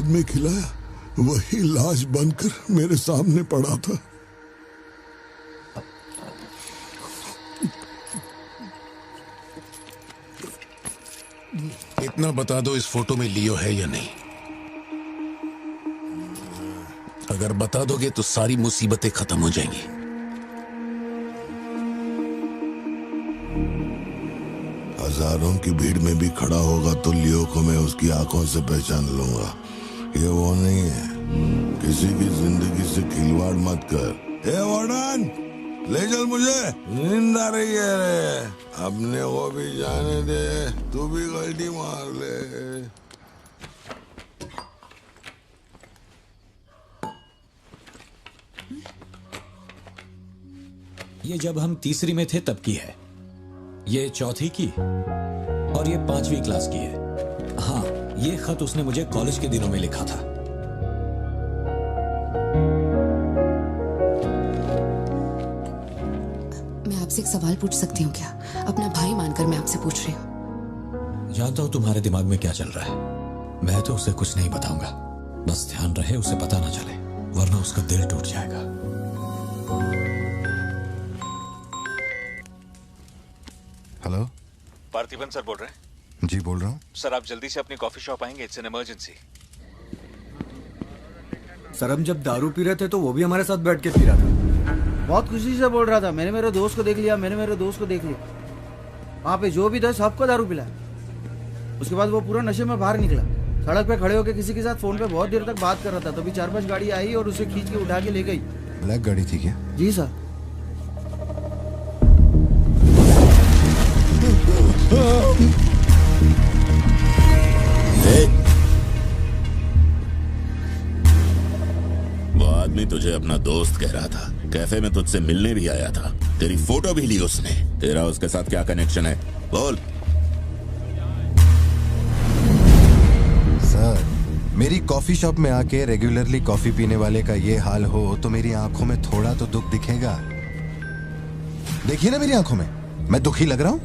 Speaker 10: में खिलाया वही लाश बनकर मेरे सामने पड़ा था।
Speaker 3: इतना बता दो, इस फोटो में लियो है या नहीं? अगर बता दोगे तो सारी मुसीबतें खत्म हो जाएंगी।
Speaker 10: हजारों की भीड़ में भी खड़ा होगा तो लियो को मैं उसकी आंखों से पहचान लूंगा। ये वो नहीं है। किसी की जिंदगी से खिलवाड़ मत कर। ए वार्डन, ले चल मुझे, नींद आ रही है रे। अपने को भी जाने दे, तू भी गलती मार ले।
Speaker 4: ये जब हम तीसरी में थे तब की है, ये चौथी की और ये 5वीं क्लास की है। हाँ, ये खत उसने मुझे कॉलेज के दिनों में लिखा था।
Speaker 5: मैं आपसे एक सवाल पूछ सकती हूँ क्या? अपना भाई मानकर मैं आपसे पूछ रही हूँ।
Speaker 4: जानता हूँ तुम्हारे दिमाग में क्या चल रहा है। मैं तो उसे कुछ नहीं बताऊंगा, बस ध्यान रहे उसे पता ना चले, वरना उसका दिल टूट जाएगा।
Speaker 6: हेलो,
Speaker 14: पार्थिबन सर बोल रहे हैं?
Speaker 6: जी बोल रहा हूँ।
Speaker 14: सर आप जल्दी से अपनी कॉफी शॉप आएंगे? It's an emergency.
Speaker 21: सर हम जब दारू पी रहे थे तो वो भी हमारे साथ बैठ के पी रहा था। बहुत खुशी से बोल रहा था, मैंने मेरे दोस्त को देख लिया, मैंने मेरे दोस्त को देख लिया। वहाँ पे जो भी था सबको दारू पिलाया। उसके बाद वो पूरा नशे में बाहर निकला, सड़क पे खड़े होकर किसी के साथ फोन पे बहुत देर तक बात कर रहा था। तभी 4-5 गाड़ी आई और उसे खींच के उठा के ले गई।
Speaker 6: ब्लैक गाड़ी थी क्या?
Speaker 21: जी सर।
Speaker 17: वो आदमी तुझे अपना दोस्त कह रहा था, कैफे में तुझसे मिलने भी आया था, तेरी फोटो भी ली उसने। तेरा उसके साथ क्या कनेक्शन है, बोल।
Speaker 6: सर, मेरी कॉफी शॉप में आके रेगुलरली कॉफी पीने वाले का ये हाल हो तो मेरी आंखों में थोड़ा तो दुख दिखेगा। देखिए ना मेरी आंखों में, मैं दुखी लग रहा हूं?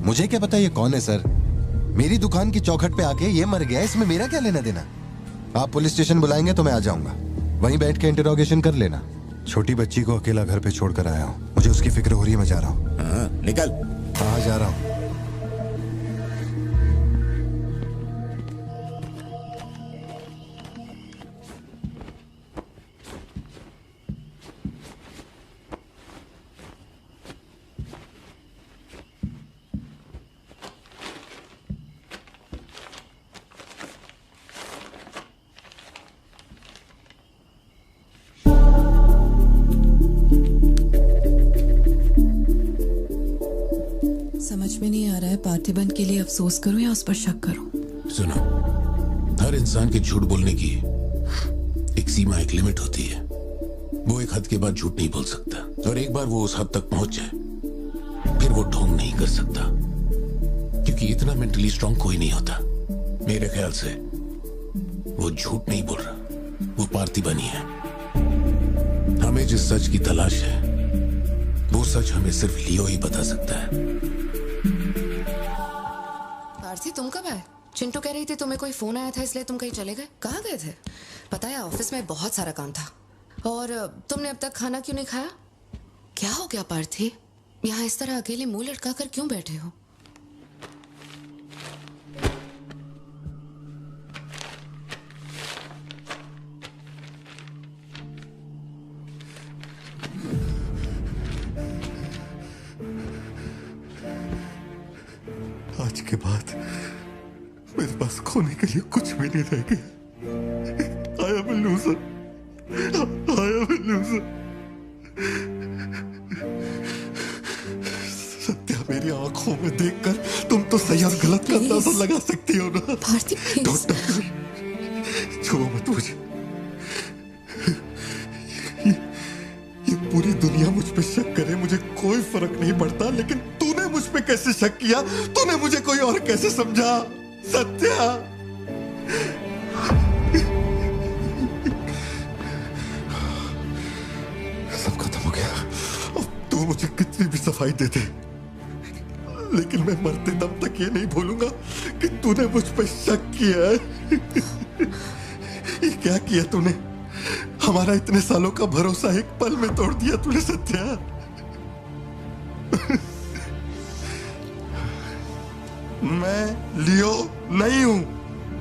Speaker 6: मुझे क्या पता ये कौन है सर। मेरी दुकान की चौखट पे आके ये मर गया, इसमें मेरा क्या लेना देना। आप पुलिस स्टेशन बुलाएंगे तो मैं आ जाऊंगा, वहीं बैठ के इंटरोगेशन कर लेना। छोटी बच्ची को अकेला घर पे छोड़कर आया हूँ, मुझे उसकी फिक्र हो रही है, मैं जा रहा हूँ।
Speaker 17: निकल।
Speaker 6: हाँ जा रहा हूँ।
Speaker 16: समझ में नहीं आ रहा है पार्थिबन के लिए अफसोस करूं या उस पर शक करूं।
Speaker 3: सुनो, हर इंसान के झूठ बोलने की एक सीमा, एक लिमिट होती है। वो एक हद के बाद झूठ नहीं बोल सकता, और एक बार वो उस हद तक पहुंच जाए फिर वो ढोंग नहीं कर सकता, क्योंकि इतना मेंटली स्ट्रांग कोई नहीं होता। मेरे ख्याल से वो झूठ नहीं बोल रहा, वो पार्थिबन ही है। हमें जिस सच की तलाश है वो सच हमें सिर्फ लियो ही बता सकता है।
Speaker 5: पार्थी, तुम कब आए? चिंटू कह रही थी तुम्हें कोई फोन आया था इसलिए तुम कहीं चले गए। कहाँ गए थे? पता है ऑफिस में बहुत सारा काम था। और तुमने अब तक खाना क्यों नहीं खाया? क्या हो गया पार्थी? यहाँ इस तरह अकेले मुंह लटका कर क्यों बैठे हो?
Speaker 10: आज के बाद मेरे पास खोने के लिए कुछ भी नहीं रह गया। I am a loser. I am a loser. Satya, मेरी आंखों में देखकर तुम तो सही और गलत का अंदाजा लगा सकती हो ना। Don't touch me. छुओ मत मुझे। ये पूरी दुनिया मुझ पे शक करे, मुझे कोई फर्क नहीं पड़ता, लेकिन तूने मुझ पे कैसे शक किया? तूने मुझे कोई और कैसे समझा? सत्या, सब खत्म हो गया। अब तू मुझे कितनी भी सफाई दे दे, लेकिन मैं मरते दम तक ये नहीं भूलूंगा कि
Speaker 9: तूने मुझ पे शक किया है। ये क्या किया तूने? हमारा इतने सालों का भरोसा एक पल में तोड़ दिया तूने सत्या। मैं लियो नहीं हूं।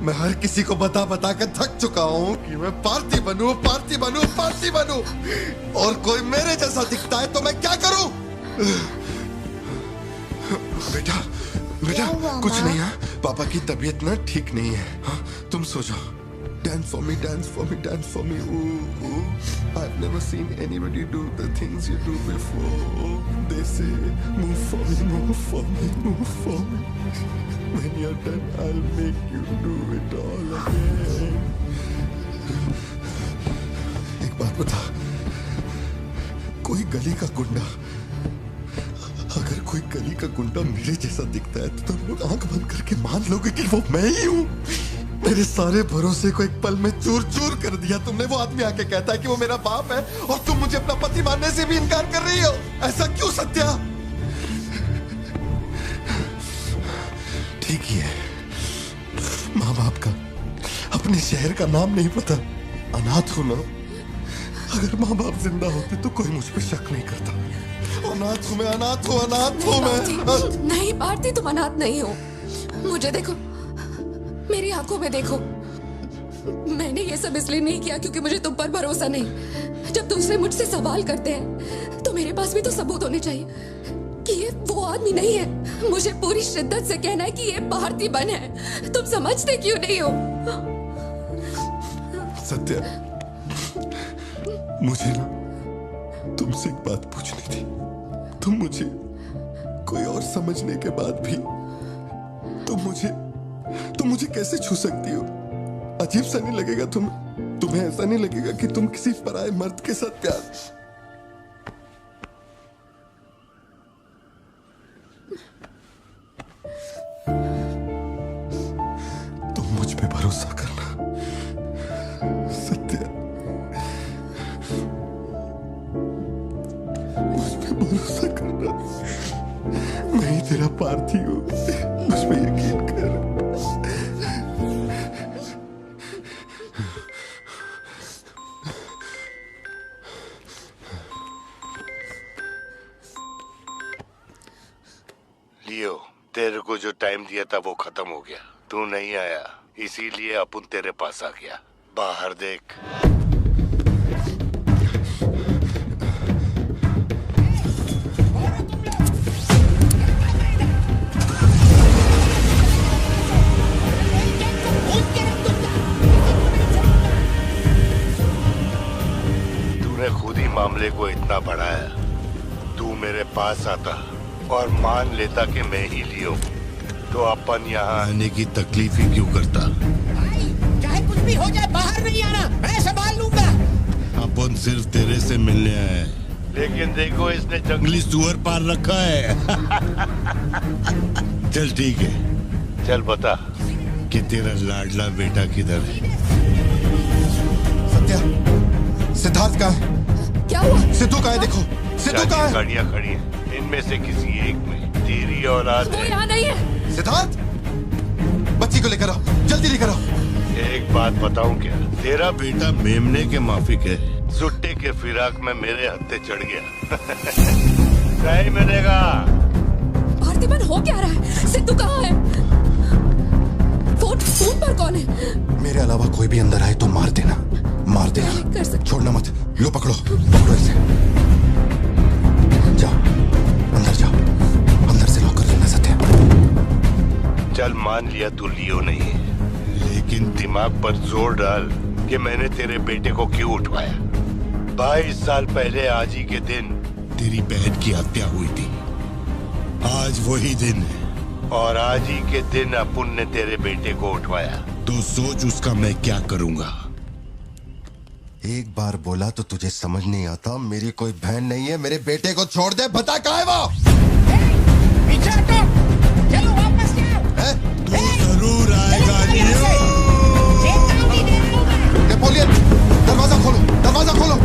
Speaker 9: मैं हर किसी को बता बता कर थक चुका हूं कि मैं पार्टी बनूं, पार्टी बनूं, पार्टी बनूं। और कोई मेरे जैसा दिखता है तो मैं क्या करूं? बेटा बेटा कुछ नहीं है। पापा की तबीयत ना ठीक नहीं है। हाँ, तुम सो जाओ। Dance for me, dance for me, dance for me. Ooh, ooh. I've never seen anybody do the things you do before. They say, move for me, move for me, move for me. When you're done, I'll make you do it all again. एक बात बता, कोई गली का गुंडा, अगर कोई गली का गुंडा मेरे जैसा दिखता है तो तुम लोग आंख बंद करके मान लोगे कि वो मैं ही हूँ। मेरे सारे भरोसे को एक पल में चूर चूर कर दिया तुमने। वो आदमी आके कहता है कि वो मेरा बाप है और तुम मुझे अपना पति मानने से भी इनकार कर रही हो। ऐसा क्यों सत्या? ठीक ही है, माँ बाप का अपने शहर का नाम नहीं पता, अनाथ हो ना। अगर माँ बाप जिंदा होते तो कोई मुझ पे शक नहीं करता। अनाथ हूँ मैं, अनाथ हूँ, अनाथ हूँ मैं।
Speaker 5: नहीं भारती, तुम अनाथ नहीं हो। मुझे देखो, मेरी आंखों में देखो। मैंने ये सब इसलिए नहीं किया क्योंकि मुझे तुम पर भरोसा नहीं। जब दूसरे मुझसे सवाल करते हैं तो मेरे पास भी तो सबूत होने चाहिए कि ये वो आदमी नहीं है। मुझे पूरी शिद्दत से कहना है कि ये भारती बन है। तुम समझते क्यों नहीं हो?
Speaker 9: सत्या, मुझे ना तुमसे एक बात पूछनी थी। तुम मुझे कोई और समझने के बाद भी तुम मुझे कैसे छू सकती हो? अजीब सा नहीं लगेगा तुम्हें ऐसा नहीं लगेगा कि तुम किसी पराये मर्द के साथ प्यार? तुम मुझ पे भरोसा करना सत्या, मुझ पे भरोसा करना। मैं ही तेरा पार्थी हूँ, मुझ पे यकीन कर।
Speaker 1: लियो, तेरे को जो टाइम दिया था वो खत्म हो गया। तू नहीं आया, इसीलिए अपन तेरे पास आ गया। बाहर देख। तूने खुद ही मामले को इतना बढ़ाया। तू मेरे पास आता और मान लेता कि मैं ही लियो, तो अपन यहाँ आने की तकलीफ ही क्यों करता?
Speaker 7: चाहे कुछ भी हो जाए, बाहर नहीं आना, मैं संभाल लूंगा।
Speaker 1: अपन सिर्फ तेरे से मिलने आए, लेकिन देखो इसने जंगली सुअर पाल रखा है। चल ठीक है, चल बता कि तेरा लाडला बेटा किधर है?
Speaker 9: सत्या, सिद्धार्थ कहाँ है?
Speaker 5: क्या हुआ?
Speaker 9: सिद्धू कहाँ है? देखो सिद्धू कहाँ है?
Speaker 1: गाड़ियाँ खड़ी हैं, इनमें से किसी एक में तेरी औलाद
Speaker 5: वो यहाँ नहीं है।
Speaker 9: सिद्धार्थ, बच्ची को लेकर आओ, जल्दी लेकर आओ।
Speaker 1: एक बात बताऊं क्या? तेरा बेटा मेमने के माफिक है। सुट्टे के फिराक में मेरे हत्थे चढ़ गया। नहीं मिलेगा।
Speaker 5: भारतीबन हो क्या रहा है? सिद्धू कहाँ है? फोन पर कौन है?
Speaker 9: मेरे अलावा कोई भी अंदर आए तो मार देना, मार देना। छोड़ना मत। लो पकड़ो, पकड़ो इसे। जाओ अंदर जाओ, अंदर से लॉक कर लेना सत्या।
Speaker 1: चल मान लिया तू लियो नहीं है, लेकिन दिमाग पर जोर डाल कि मैंने तेरे बेटे को क्यों उठवाया। 22 साल पहले आज ही के दिन तेरी बहन की हत्या हुई थी। आज वही दिन है और आज ही के दिन अपुन ने तेरे बेटे को उठवाया। तो सोच उसका मैं क्या करूंगा।
Speaker 9: एक बार बोला तो तुझे समझ नहीं आता? मेरी कोई बहन नहीं है, मेरे बेटे को छोड़ दे। बता कहाँ है वो?
Speaker 7: पीछे हटो, चलो वापस जाओ।
Speaker 1: तू जरूर आएगा लियो।
Speaker 9: नेपोलियन, दरवाजा खोलो, दरवाजा खोलो।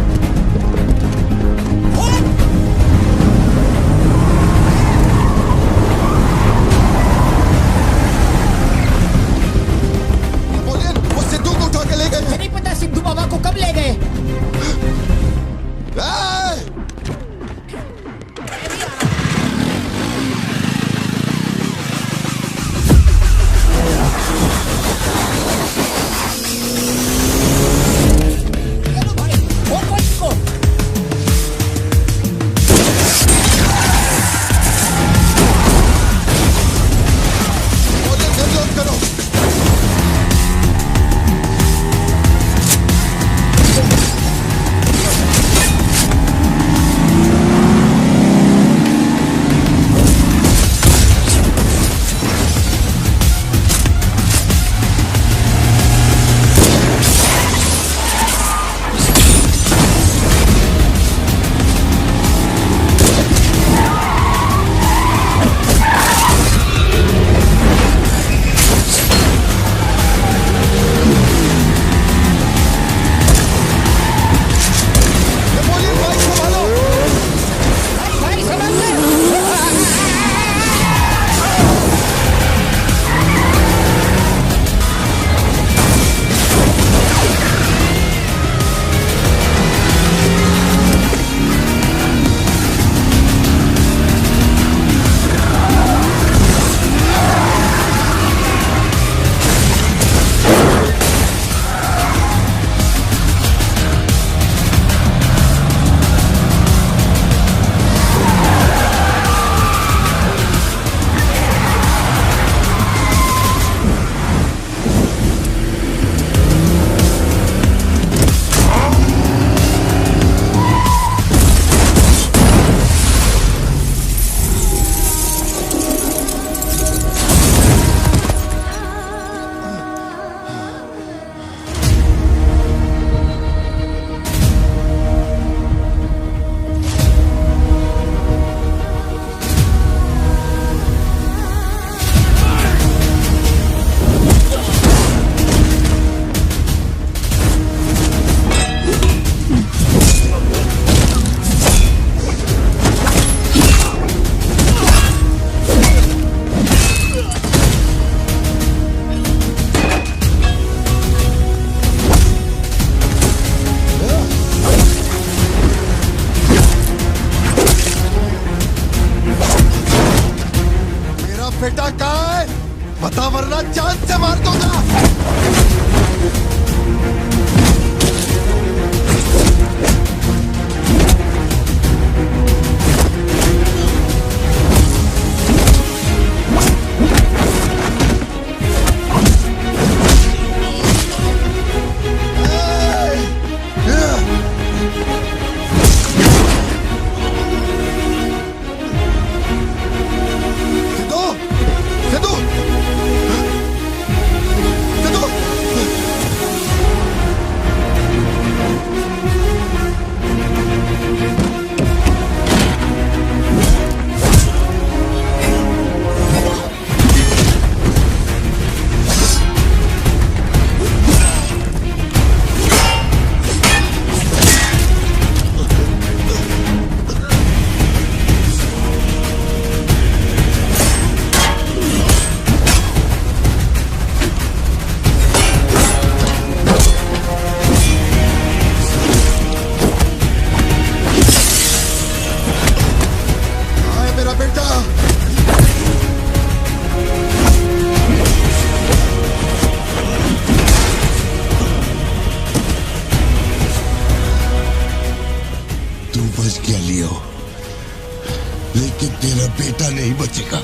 Speaker 1: कि तेरा बेटा नहीं बचेगा।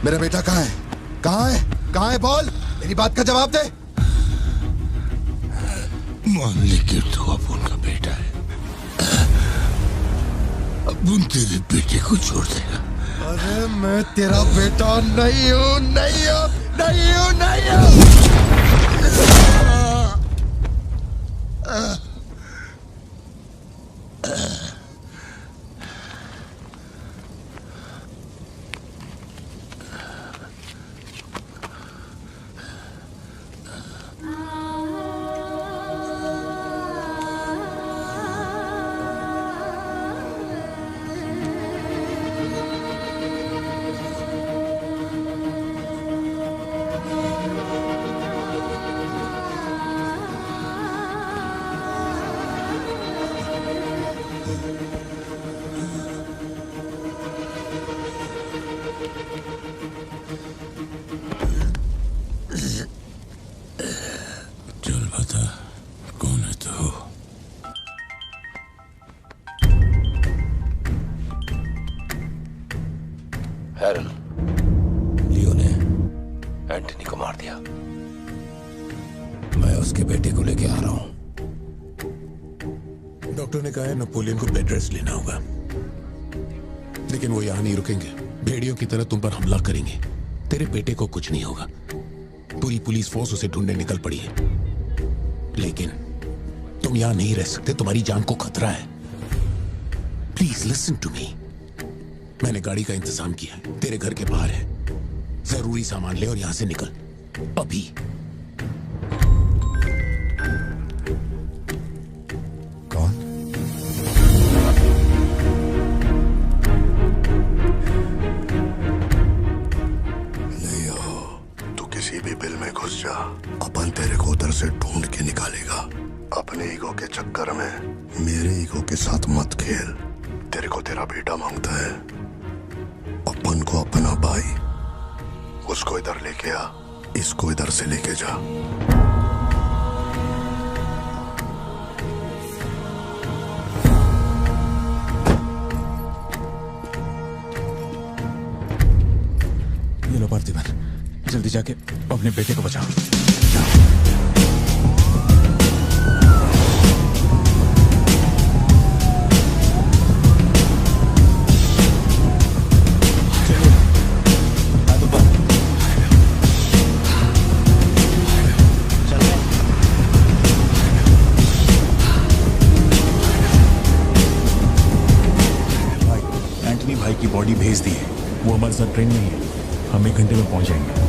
Speaker 10: मेरा बेटा कहाँ है? कहाँ है? कहाँ है? बोल, मेरी बात का जवाब दे।
Speaker 1: मान ली कि तू अपुन का बेटा है, अपुन तेरे बेटे को छोड़ देगा।
Speaker 10: अरे मैं तेरा बेटा नहीं हूँ, नहीं हूँ, नहीं हूँ, नहीं हूँ।
Speaker 1: चल बता, कौन है तू?
Speaker 3: हैरल, लियो ने एंटनी को मार दिया। मैं उसके बेटे को लेके आ रहा हूं। डॉक्टर ने कहा है नेपोलियन को बेड रेस्ट लेना होगा, लेकिन वो यहां नहीं रुकेंगे। भेड़ियों की तरह तुम पर हमला करेंगे। तेरे बेटे को कुछ नहीं होगा। पूरी पुलिस फोर्स उसे ढूंढने निकल पड़ी है, लेकिन तुम यहां नहीं रह सकते। तुम्हारी जान को खतरा है। Please listen to me. मैंने गाड़ी का इंतजाम किया है, तेरे घर के बाहर है। जरूरी सामान ले और यहां से निकल अभी।
Speaker 10: बिल में घुस जा, अपन तेरे को उधर से ढूंढ के निकालेगा। अपने ईगो के चक्कर में मेरे ईगो के साथ मत खेल। तेरे को तेरा बेटा मांगता है, अपन को अपना भाई। उसको इधर लेके आ, इसको इधर से लेके जा।
Speaker 15: ये लो पार्थिवन, जल्दी जाके अपने बेटे को बचाओ।
Speaker 3: एंटनी भाई की बॉडी भेज दी है। वो हमारे साथ ट्रेन में ही है। हम 1 घंटे में पहुंच जाएंगे।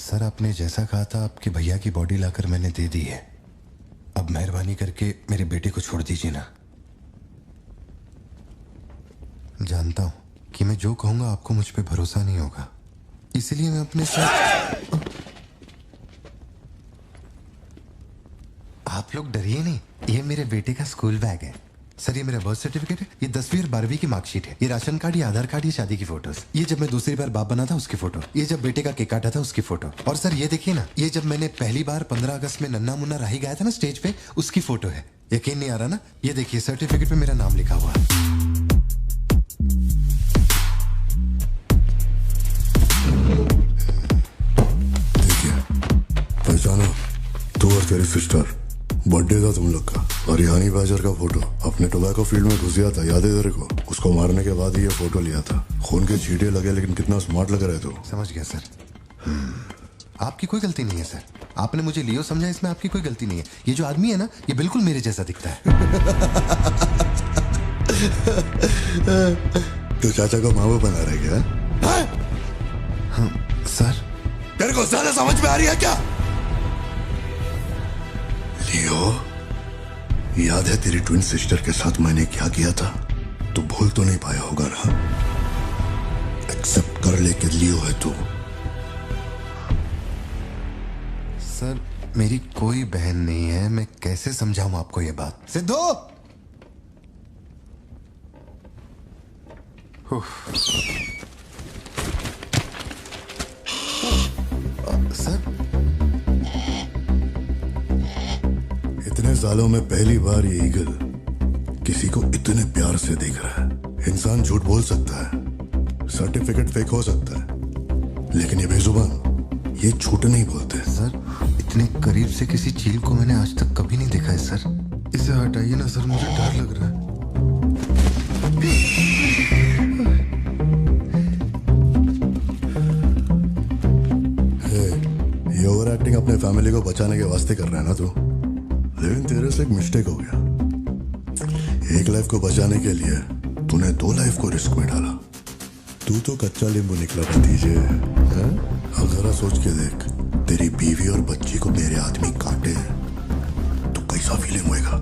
Speaker 6: सर, आपने जैसा कहा था आपके भैया की बॉडी लाकर मैंने दे दी है। अब मेहरबानी करके मेरे बेटे को छोड़ दीजिए ना। जानता हूं कि मैं जो कहूंगा आपको मुझ पे भरोसा नहीं होगा, इसलिए मैं अपने साथ। आप लोग डरिए नहीं, ये मेरे बेटे का स्कूल बैग है। सर, ये मेरा बर्थ सर्टिफिकेट है, ये 10वीं और 12वीं की मार्कशीट है, ये राशन कार्ड, ये आधार कार्ड, ये शादी की फोटोज, ये जब मैं दूसरी बार बाप बना था उसकी फोटो, ये जब बेटे का केक काटा था उसकी फोटो, और सर ये देखिए ना, ये जब मैंने पहली बार 15 अगस्त में नन्ना मुन्ना राही गाया था ना स्टेज पे, उसकी फोटो है। यकीन नहीं आ रहा ना? ये देखिए सर्टिफिकेट पे मेरा नाम लिखा हुआ है।
Speaker 10: देखिए, पहचानो, तू और तेरी सिस्टर बर्थडे था तुम लोग का और हनी बैजर का फोटो अपने टोबैको फील्ड में घुस गया था, याद है तेरे को? उसको मारने के बाद ही ये फोटो लिया था। खून के छींटे लगे लेकिन कितना स्मार्ट लग रहा है तू।
Speaker 6: समझ गया सर। आपकी कोई गलती नहीं है सर। आपने मुझे लियो समझा, इसमें आपकी कोई गलती नहीं है। ये जो आदमी है ना, ये बिल्कुल मेरे जैसा दिखता है।
Speaker 10: तो चाचा को माँ बना रहे क्या?
Speaker 6: हाँ, सर
Speaker 10: तेरे को ज्यादा समझ में आ रही है क्या? लियो, याद है तेरी ट्विन सिस्टर के साथ मैंने क्या किया था? तू भूल तो नहीं पाया होगा ना? एक्सेप्ट कर ले कि लियो है तू।
Speaker 6: सर मेरी कोई बहन नहीं है, मैं कैसे समझाऊं आपको ये बात? सिद्धू! सर
Speaker 10: इतने सालों में पहली बार ये ईगल किसी को इतने प्यार से देख रहा है। इंसान झूठ बोल सकता है, सर्टिफिकेट फेक हो सकता है, लेकिन ये बेजुबान, ये झूठ नहीं बोलते।
Speaker 6: सर इतने करीब से किसी चील को मैंने आज तक कभी नहीं देखा है सर। इसे हटाइए ना सर, मुझे डर लग रहा है।
Speaker 10: ये ओवर एक्टिंग अपने फैमिली को बचाने के वास्ते कर रहा है ना तू, लेकिन तेरे से एक मिस्टेक हो गया। एक लाइफ को बचाने के लिए तूने 2 लाइफ को रिस्क में डाला। तू तो कच्चा नींबू निकला भतीजे। अब जरा सोच के देख, तेरी बीवी और बच्ची को मेरे आदमी काटे तो कैसा फीलिंग होएगा?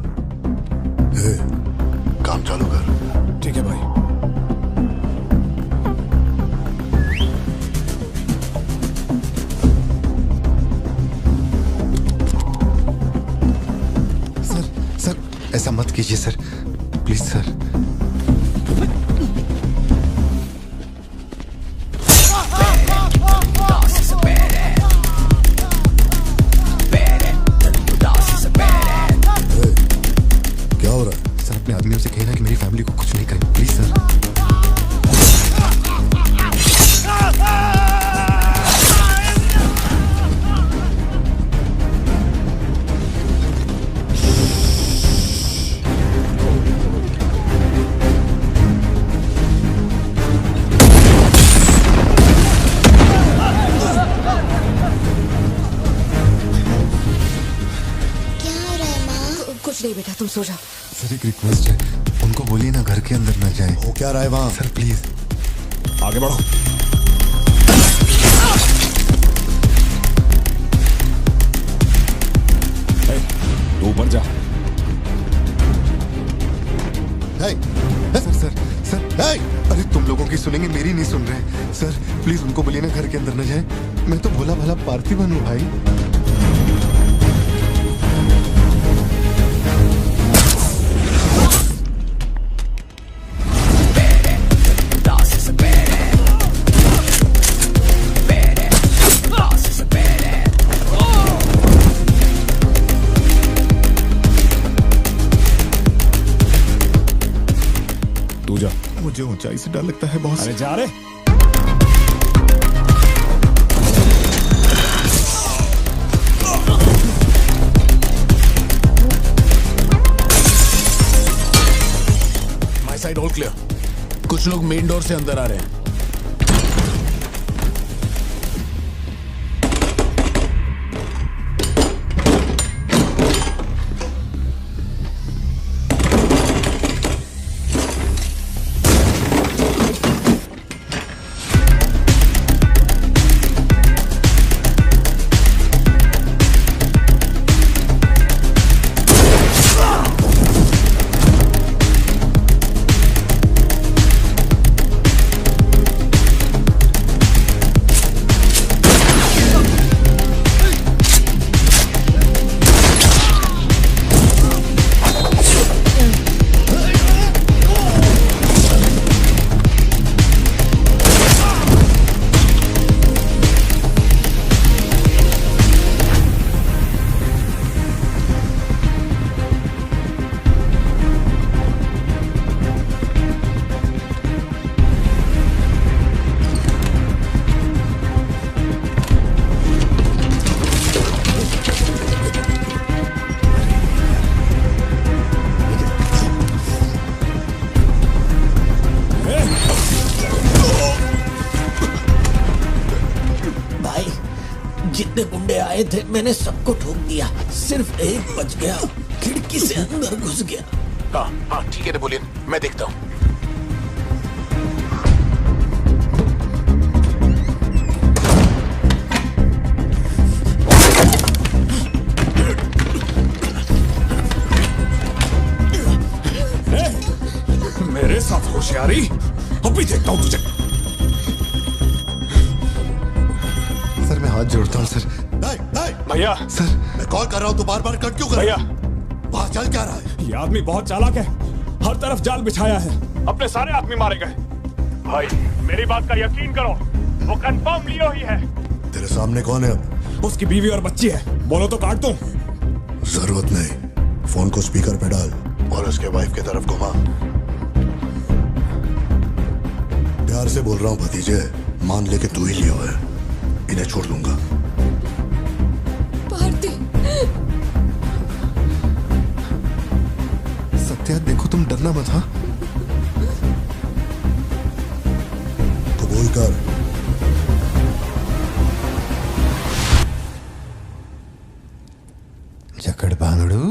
Speaker 10: काम चालू कर।
Speaker 15: ठीक है भाई।
Speaker 6: सर ऐसा मत कीजिए सर, प्लीज सर।
Speaker 10: क्या हो रहा है?
Speaker 6: सर अपने आदमियों से कहना कि मेरी फैमिली को कुछ नहीं करें, प्लीज सर।
Speaker 5: कुछ नहीं बेटा, तुम सो जाओ।
Speaker 6: सर एक रिक्वेस्ट है, उनको बोलिए ना घर के अंदर न जाए।
Speaker 10: हो क्या रहा है वहां?
Speaker 6: सर प्लीज
Speaker 15: आगे बढ़ो। तू ऊपर जा।
Speaker 6: सर अरे तुम लोगों की सुनेंगे, मेरी नहीं सुन रहे। सर प्लीज उनको बोलिए ना घर के अंदर न जाए। मैं तो भोला भाला पार्थिवन हूँ भाई।
Speaker 15: तू जा।
Speaker 9: मुझे ऊंचाई से डर लगता है बॉस।
Speaker 15: अरे जा रे।
Speaker 3: My side all clear. कुछ लोग मेन डोर से अंदर आ रहे हैं।
Speaker 11: जितने गुंडे आए थे मैंने सबको ठोक दिया, सिर्फ एक बच गया, खिड़की से अंदर घुस गया।
Speaker 3: हाँ हाँ ठीक है नेपोलियन, मैं देखता हूँ।
Speaker 15: मेरे साथ होशियारी, अभी देखता हूँ तुझे।
Speaker 9: सर मैं हाथ जोड़ता हूँ सर।
Speaker 15: भैया
Speaker 9: सर
Speaker 10: मैं कॉल कर रहा हूँ, तू बार बार कट क्यों कर
Speaker 15: भैया,
Speaker 10: वहां चल क्या रहा है?
Speaker 15: ये आदमी बहुत चालाक है, हर तरफ जाल बिछाया है, अपने सारे आदमी मारे गए। भाई मेरी बात का यकीन करो, वो कंफर्म लियो ही है।
Speaker 10: तेरे सामने कौन है अब?
Speaker 15: उसकी बीवी और बच्ची है, बोलो तो काट दूं।
Speaker 10: जरूरत नहीं, फोन को स्पीकर पे डाल और उसके वाइफ की तरफ घुमा। प्यार से बोल रहा हूँ भतीजे, मान ले कि तू ही लियो है, इन्हें छोड़ दूंगा।
Speaker 9: सत्या देखो तुम डरना मत। हाँ
Speaker 10: कबूल कर।
Speaker 6: जकड़ बांगड़ू।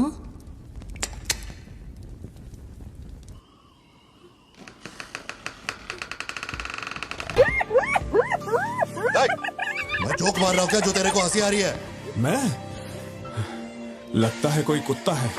Speaker 10: मैं जोक मार रहा हूँ क्या जो तेरे को हंसी आ रही है?
Speaker 15: मैं? लगता है कोई कुत्ता है।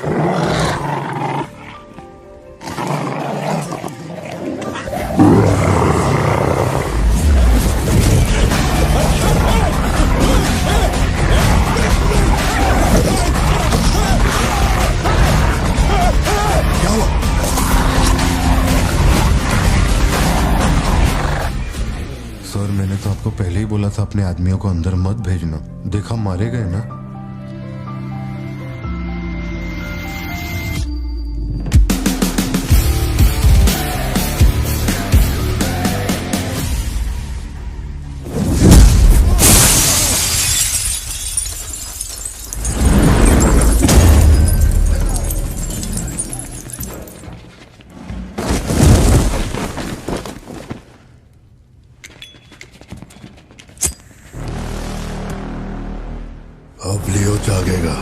Speaker 6: सर मैंने तो आपको पहले ही बोला था अपने आदमियों को अंदर मत भेजना, देखा मारे गए ना।
Speaker 10: अब लियो जागेगा।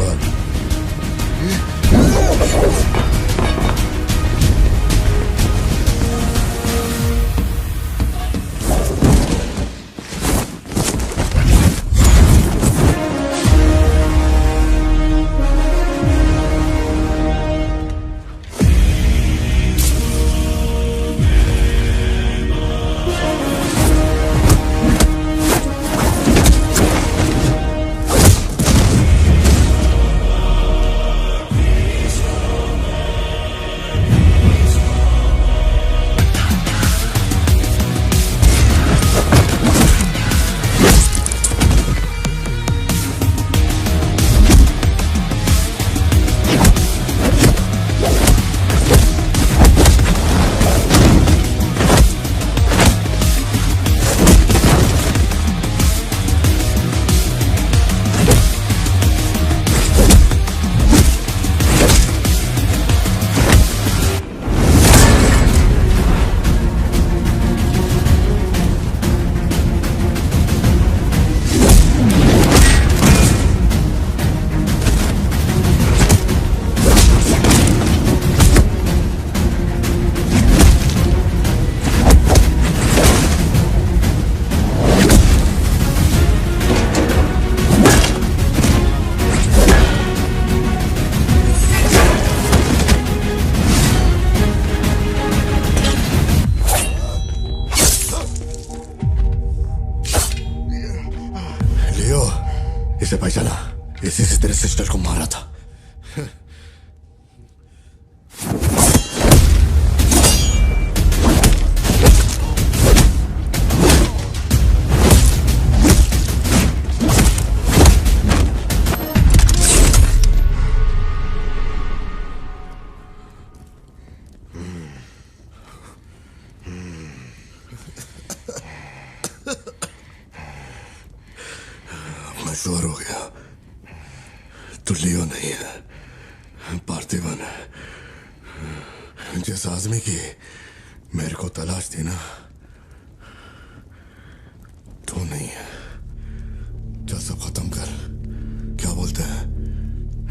Speaker 10: संभाल।
Speaker 9: इसे पहचाना, इसी से तेरे सिस्टर को मारा था। श्योर हो गया तो लियो नहीं है, पार्थिवन है। जिस आदमी की मेरे को तलाश थी ना, तो नहीं है। चल सब खत्म कर, क्या बोलते हैं?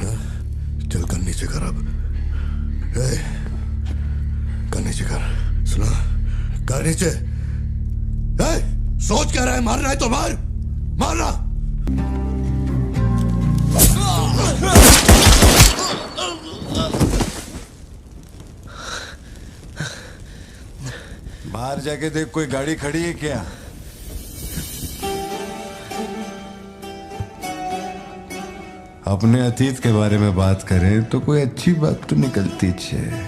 Speaker 9: हाँ? चल कर नीचे कर अब। कर नीचे कर, सुना? कर नीचे। सोच क्या रहा है? मारना है तो मार, मारना।
Speaker 6: बाहर जाके देख, कोई गाड़ी खड़ी है क्या? अपने अतीत के बारे में बात करें तो कोई अच्छी बात तो निकलती है।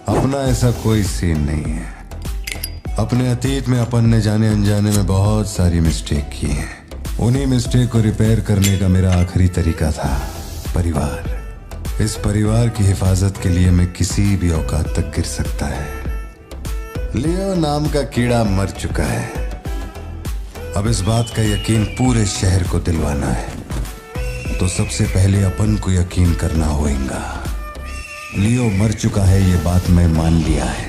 Speaker 6: अपना ऐसा कोई सीन नहीं है। अपने अतीत में अपन ने जाने अनजाने में बहुत सारी मिस्टेक की हैं। उन्हीं मिस्टेक को रिपेयर करने का मेरा आखिरी तरीका था परिवार। इस परिवार की हिफाजत के लिए मैं किसी भी औकात तक गिर सकता है। लियो नाम का कीड़ा मर चुका है। अब इस बात का यकीन पूरे शहर को दिलवाना है, तो सबसे पहले अपन को यकीन करना होगा। लियो मर चुका है, ये बात मैं मान लिया है।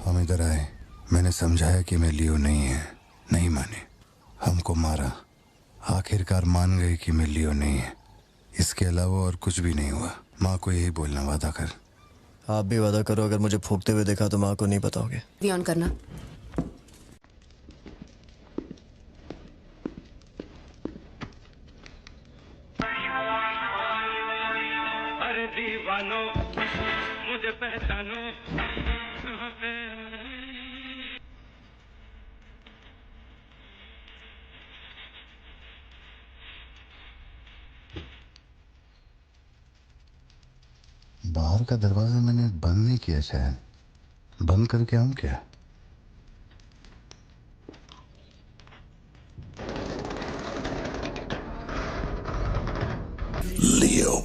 Speaker 6: हम इधर आए, मैंने समझाया कि मैं लियो नहीं है, नहीं माने, हमको मारा। आखिरकार मान गई कि मैं लियो नहीं है। इसके अलावा और कुछ भी नहीं हुआ। माँ को यही बोलना, वादा कर।
Speaker 13: आप भी वादा करो, अगर मुझे फूंकते हुए देखा तो माँ को नहीं बताओगे।
Speaker 5: वी ऑन करना।
Speaker 20: अरे दीवानो मुझे पहचानो।
Speaker 6: बाहर का दरवाजा मैंने बंद नहीं किया, शायद बंद करके आऊं क्या?
Speaker 10: लियो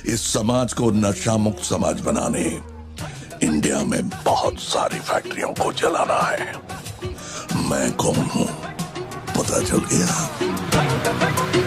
Speaker 10: इस समाज को नशा मुक्त समाज बनाने इंडिया में बहुत सारी फैक्ट्रियों को जलाना है। मैं कौन हूं पता चल गया